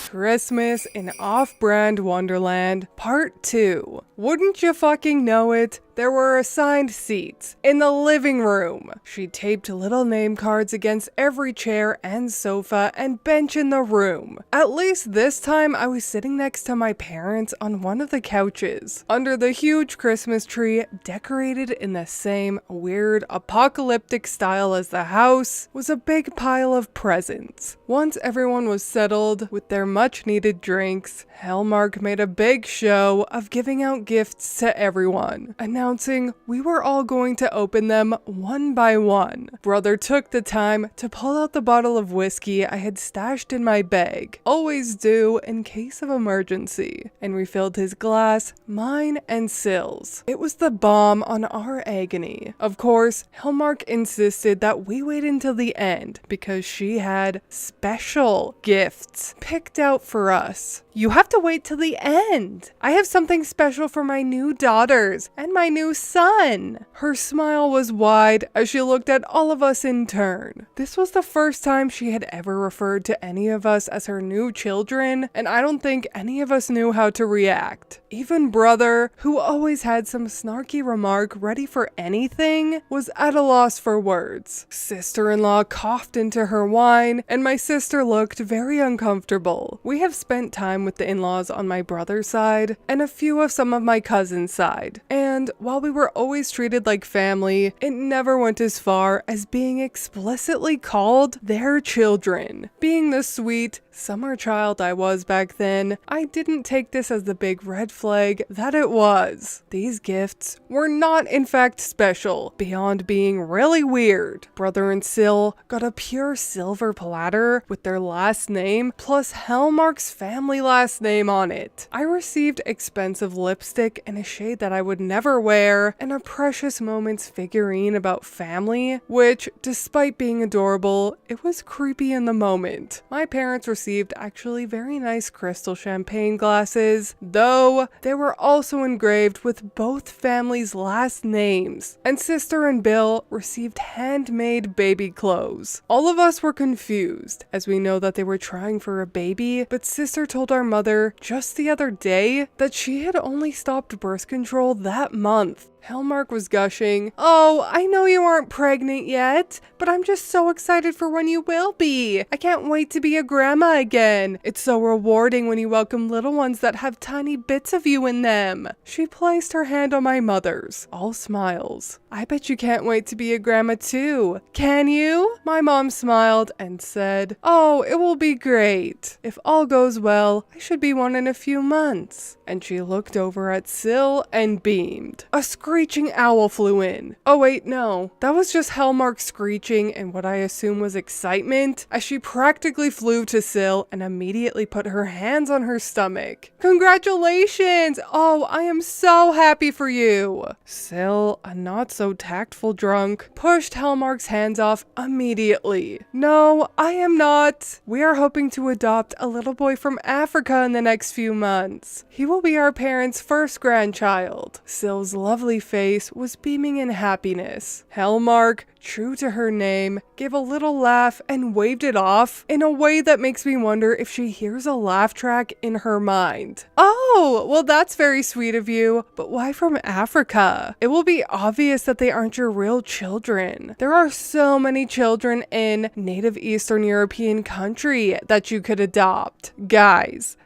S1: Christmas in Off-Brand Wonderland, Part 2. Wouldn't you fucking know it? There were assigned seats in the living room. She taped little name cards against every chair and sofa and bench in the room. At least this time I was sitting next to my parents on one of the couches. Under the huge Christmas tree, decorated in the same weird apocalyptic style as the house, was a big pile of presents. Once everyone was settled with their much needed drinks, Hellmark made a big show of giving out gifts to everyone. And now announcing we were all going to open them one by one. Brother took the time to pull out the bottle of whiskey I had stashed in my bag, always do in case of emergency, and refilled his glass, mine and Sill's. It was the bomb on our agony. Of course, Hellmark insisted that we wait until the end because she had special gifts picked out for us. You have to wait till the end. I have something special for my new daughters and my new son. Her smile was wide as she looked at all of us in turn. This was the first time she had ever referred to any of us as her new children, and I don't think any of us knew how to react. Even Brother, who always had some snarky remark ready for anything, was at a loss for words. Sister-in-law coughed into her wine, and my sister looked very uncomfortable. We have spent time with the in-laws on my brother's side, and a few of some of my cousin's side. And while we were always treated like family, it never went as far as being explicitly called their children. Being the sweet, summer child I was back then, I didn't take this as the big red flag that it was. These gifts were not in fact special, beyond being really weird. Brother and Sill got a pure silver platter with their last name plus Hellmark's family last name on it. I received expensive lipstick in a shade that I would never wear, and a Precious Moments figurine about family, which, despite being adorable, it was creepy in the moment. My parents received actually very nice crystal champagne glasses, though they were also engraved with both families' last names, and Sister and Bill received handmade baby clothes. All of us were confused, as we know that they were trying for a baby, but Sister told our mother just the other day that she had only stopped birth control that month. Hellmark was gushing, "Oh, I know you aren't pregnant yet, but I'm just so excited for when you will be. I can't wait to be a grandma again. It's so rewarding when you welcome little ones that have tiny bits of you in them." She placed her hand on my mother's, all smiles. "I bet you can't wait to be a grandma too. Can you?" My mom smiled and said, "Oh, it will be great. If all goes well, I should be one in a few months." And she looked over at Sill and beamed. A screeching owl flew in. Oh wait, no. That was just Hellmark screeching and what I assume was excitement, as she practically flew to Sill and immediately put her hands on her stomach. "Congratulations! Oh, I am so happy for you." Sill, a not so tactful drunk, pushed Hellmark's hands off immediately. "No, I am not. We are hoping to adopt a little boy from Africa in the next few months. He will be our parents' first grandchild." Sill's lovely face was beaming in happiness. Hellmark, true to her name, gave a little laugh and waved it off in a way that makes me wonder if she hears a laugh track in her mind. "Oh, well that's very sweet of you, but why from Africa? It will be obvious that they aren't your real children. There are so many children in native Eastern European country that you could adopt." Guys,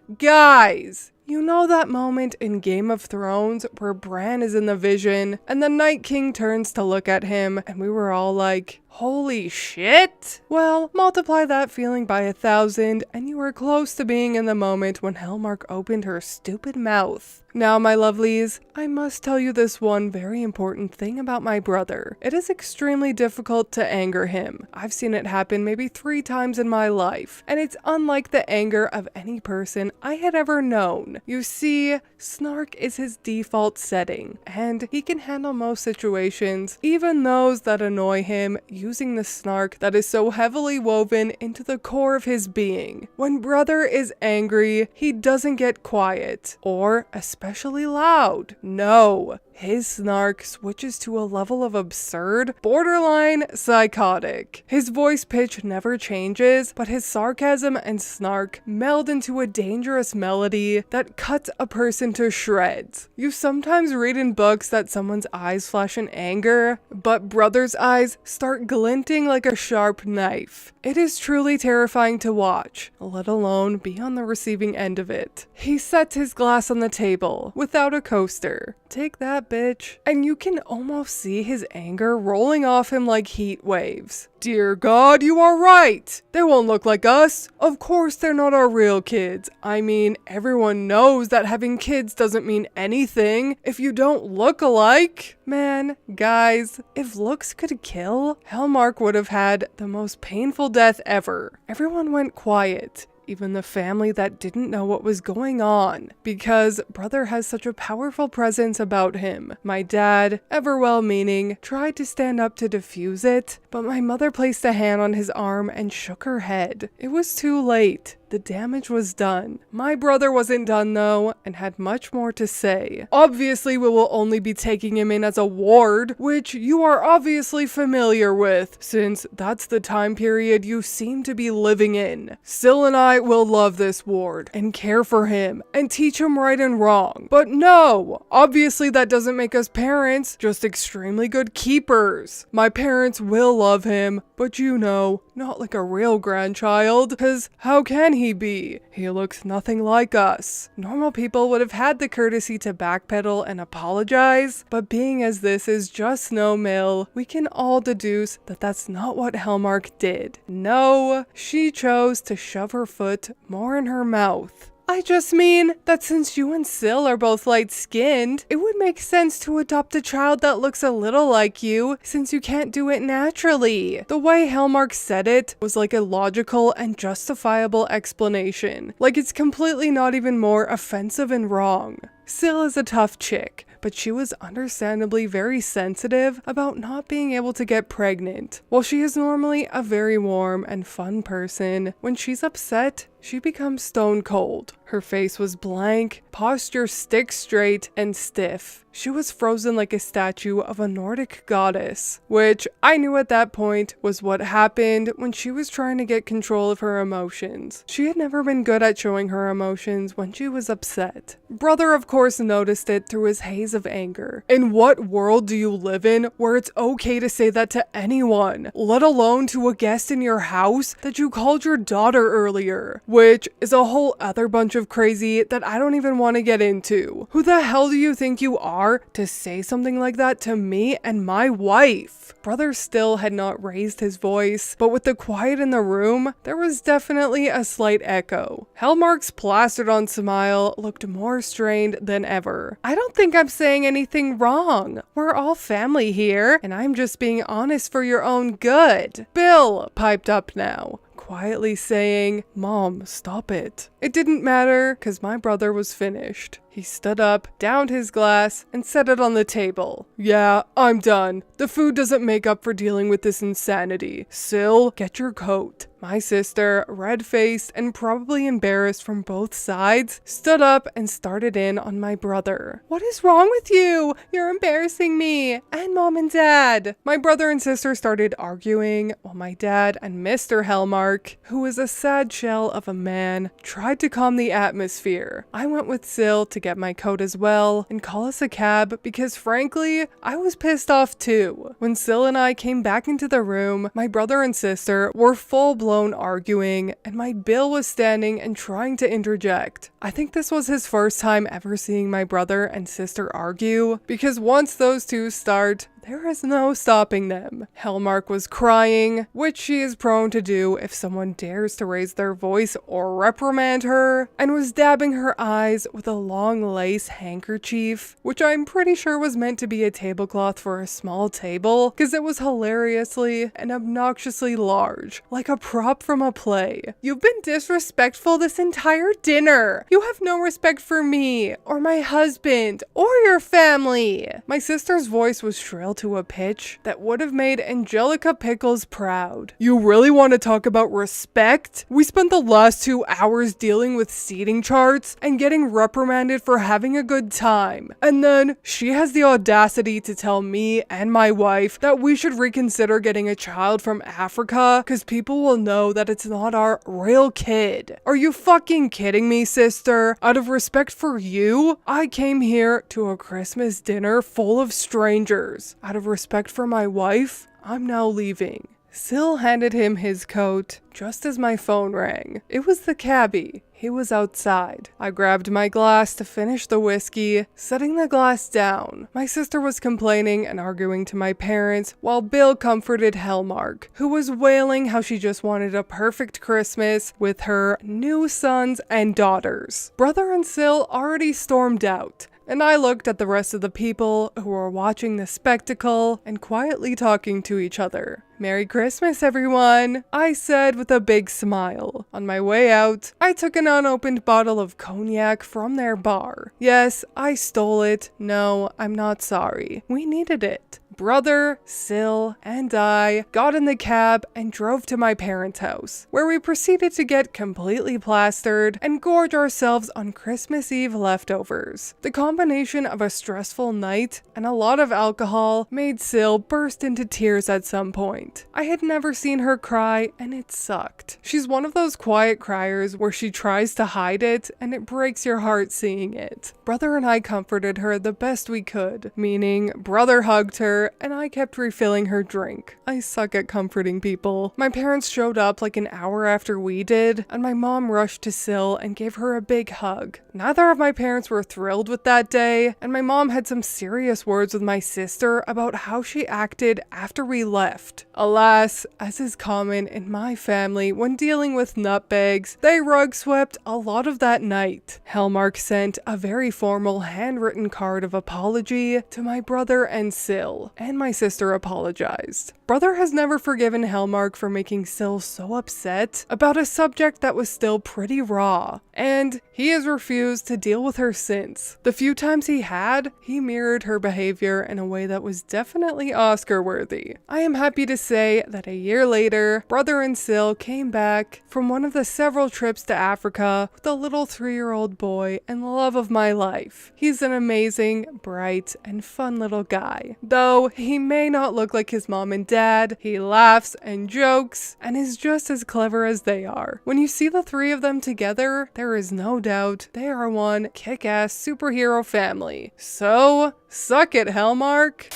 S1: you know that moment in Game of Thrones where Bran is in the vision and the Night King turns to look at him and we were all like, holy shit? Well, multiply that feeling by 1,000 and you were close to being in the moment when Hellmark opened her stupid mouth. Now, my lovelies, I must tell you this one very important thing about my brother. It is extremely difficult to anger him. I've seen it happen maybe 3 times in my life, and it's unlike the anger of any person I had ever known. You see, snark is his default setting, and he can handle most situations, even those that annoy him, using the snark that is so heavily woven into the core of his being. When brother is angry, he doesn't get quiet, or especially loud. No, his snark switches to a level of absurd, borderline psychotic. His voice pitch never changes, but his sarcasm and snark meld into a dangerous melody that cuts a person to shreds. You sometimes read in books that someone's eyes flash in anger, but brother's eyes start glinting like a sharp knife. It is truly terrifying to watch, let alone be on the receiving end of it. He sets his glass on the table without a coaster. Take that, that bitch? And you can almost see his anger rolling off him like heat waves. Dear God, you are right. They won't look like us. Of course they're not our real kids. I mean, everyone knows that having kids doesn't mean anything if you don't look alike. Man, guys, if looks could kill, Hellmark would have had the most painful death ever. Everyone went quiet. Even the family that didn't know what was going on, because brother has such a powerful presence about him. My dad, ever well-meaning, tried to stand up to defuse it, but my mother placed a hand on his arm and shook her head. It was too late. The damage was done. My brother wasn't done though, and had much more to say. Obviously, we will only be taking him in as a ward, which you are obviously familiar with, since that's the time period you seem to be living in. Sil and I will love this ward, and care for him, and teach him right and wrong. But no! Obviously that doesn't make us parents, just extremely good keepers. My parents will love him, but you know, not like a real grandchild, cause how can he be? He looks nothing like us. Normal people would have had the courtesy to backpedal and apologize, but being as this is JUSTNOMIL, we can all deduce that that's not what Hellmark did. No, she chose to shove her foot more in her mouth. I just mean that since you and Sil are both light-skinned, it would make sense to adopt a child that looks a little like you, since you can't do it naturally. The way Hellmark said it was like a logical and justifiable explanation. Like it's completely not even more offensive and wrong. Sil is a tough chick, but she was understandably very sensitive about not being able to get pregnant. While she is normally a very warm and fun person, when she's upset, she becomes stone cold. Her face was blank, posture stick straight and stiff. She was frozen like a statue of a Nordic goddess, which I knew at that point was what happened when she was trying to get control of her emotions. She had never been good at showing her emotions when she was upset. Brother of course noticed it through his haze of anger. In what world do you live in where it's okay to say that to anyone, let alone to a guest in your house that you called your daughter earlier? Which is a whole other bunch of crazy that I don't even want to get into. Who the hell do you think you are to say something like that to me and my wife? Brother still had not raised his voice, but with the quiet in the room, there was definitely a slight echo. Hellmark's plastered on smile looked more strained than ever. I don't think I'm saying anything wrong. We're all family here, and I'm just being honest for your own good. Bill piped up now, quietly saying, "Mom, stop it." It didn't matter, cause my brother was finished. He stood up, downed his glass, and set it on the table. Yeah, I'm done. The food doesn't make up for dealing with this insanity. Sil, get your coat. My sister, red-faced and probably embarrassed from both sides, stood up and started in on my brother. What is wrong with you? You're embarrassing me and Mom and Dad. My brother and sister started arguing while my dad and Mr. Hellmark, who was a sad shell of a man, tried to calm the atmosphere. I went with Sil to get my coat as well and call us a cab because frankly, I was pissed off too. When Sil and I came back into the room, my brother and sister were full-blown arguing and my Bill was standing and trying to interject. I think this was his first time ever seeing my brother and sister argue, because once those two start, there is no stopping them. Hellmark was crying, which she is prone to do if someone dares to raise their voice or reprimand her, and was dabbing her eyes with a long lace handkerchief, which I'm pretty sure was meant to be a tablecloth for a small table, because it was hilariously and obnoxiously large, like a prop from a play. You've been disrespectful this entire dinner. You have no respect for me, or my husband, or your family. My sister's voice was shrill to a pitch that would have made Angelica Pickles proud. You really want to talk about respect? We spent the last 2 hours dealing with seating charts and getting reprimanded for having a good time. And then she has the audacity to tell me and my wife that we should reconsider getting a child from Africa because people will know that it's not our real kid. Are you fucking kidding me, sister? Out of respect for you, I came here to a Christmas dinner full of strangers. Out of respect for my wife, I'm now leaving. Sil handed him his coat just as my phone rang. It was the cabbie. he was outside. I grabbed my glass to finish the whiskey, setting the glass down. My sister was complaining and arguing to my parents, while Bill comforted Hellmark, who was wailing how she just wanted a perfect Christmas with her new sons and daughters. Brother and Sil already stormed out, and I looked at the rest of the people who were watching the spectacle and quietly talking to each other. "Merry Christmas, everyone," I said with a big smile. On my way out, I took an unopened bottle of cognac from their bar. Yes, I stole it. No, I'm not sorry. We needed it. Brother, Sil, and I got in the cab and drove to my parents' house, where we proceeded to get completely plastered and gorge ourselves on Christmas Eve leftovers. The combination of a stressful night and a lot of alcohol made Sil burst into tears at some point. I had never seen her cry, and it sucked. She's one of those quiet criers where she tries to hide it, and it breaks your heart seeing it. Brother and I comforted her the best we could, meaning Brother hugged her, and I kept refilling her drink. I suck at comforting people. My parents showed up like an hour after we did, and my mom rushed to Sil and gave her a big hug. Neither of my parents were thrilled with that day, and my mom had some serious words with my sister about how she acted after we left. Alas, as is common in my family when dealing with nutbags, they rug swept a lot of that night. Hellmark sent a very formal handwritten card of apology to my brother and Sil, and my sister apologized. Brother has never forgiven Hellmark for making Sil so upset about a subject that was still pretty raw, and he has refused to deal with her since. The few times he had, he mirrored her behavior in a way that was definitely Oscar-worthy. I am happy to say that a year later, Brother and Sil came back from one of the several trips to Africa with a little 3-year-old boy and the love of my life. He's an amazing, bright, and fun little guy. Though he may not look like his mom and dad, he laughs and jokes and is just as clever as they are. When you see the three of them together, there is no doubt they are one kick-ass superhero family. So, suck it, Hellmark!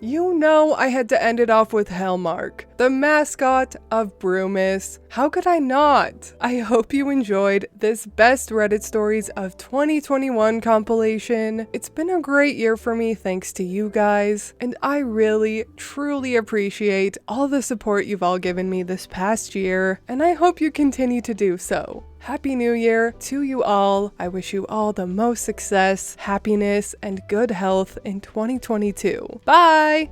S1: You know I had to end it off with Hellmark, the mascot of Brewmas. How could I not? I hope you enjoyed this Best Reddit Stories of 2021 compilation. It's been a great year for me thanks to you guys, and I really, truly appreciate all the support you've all given me this past year, and I hope you continue to do so. Happy New Year to you all. I wish you all the most success, happiness, and good health in 2022. Bye!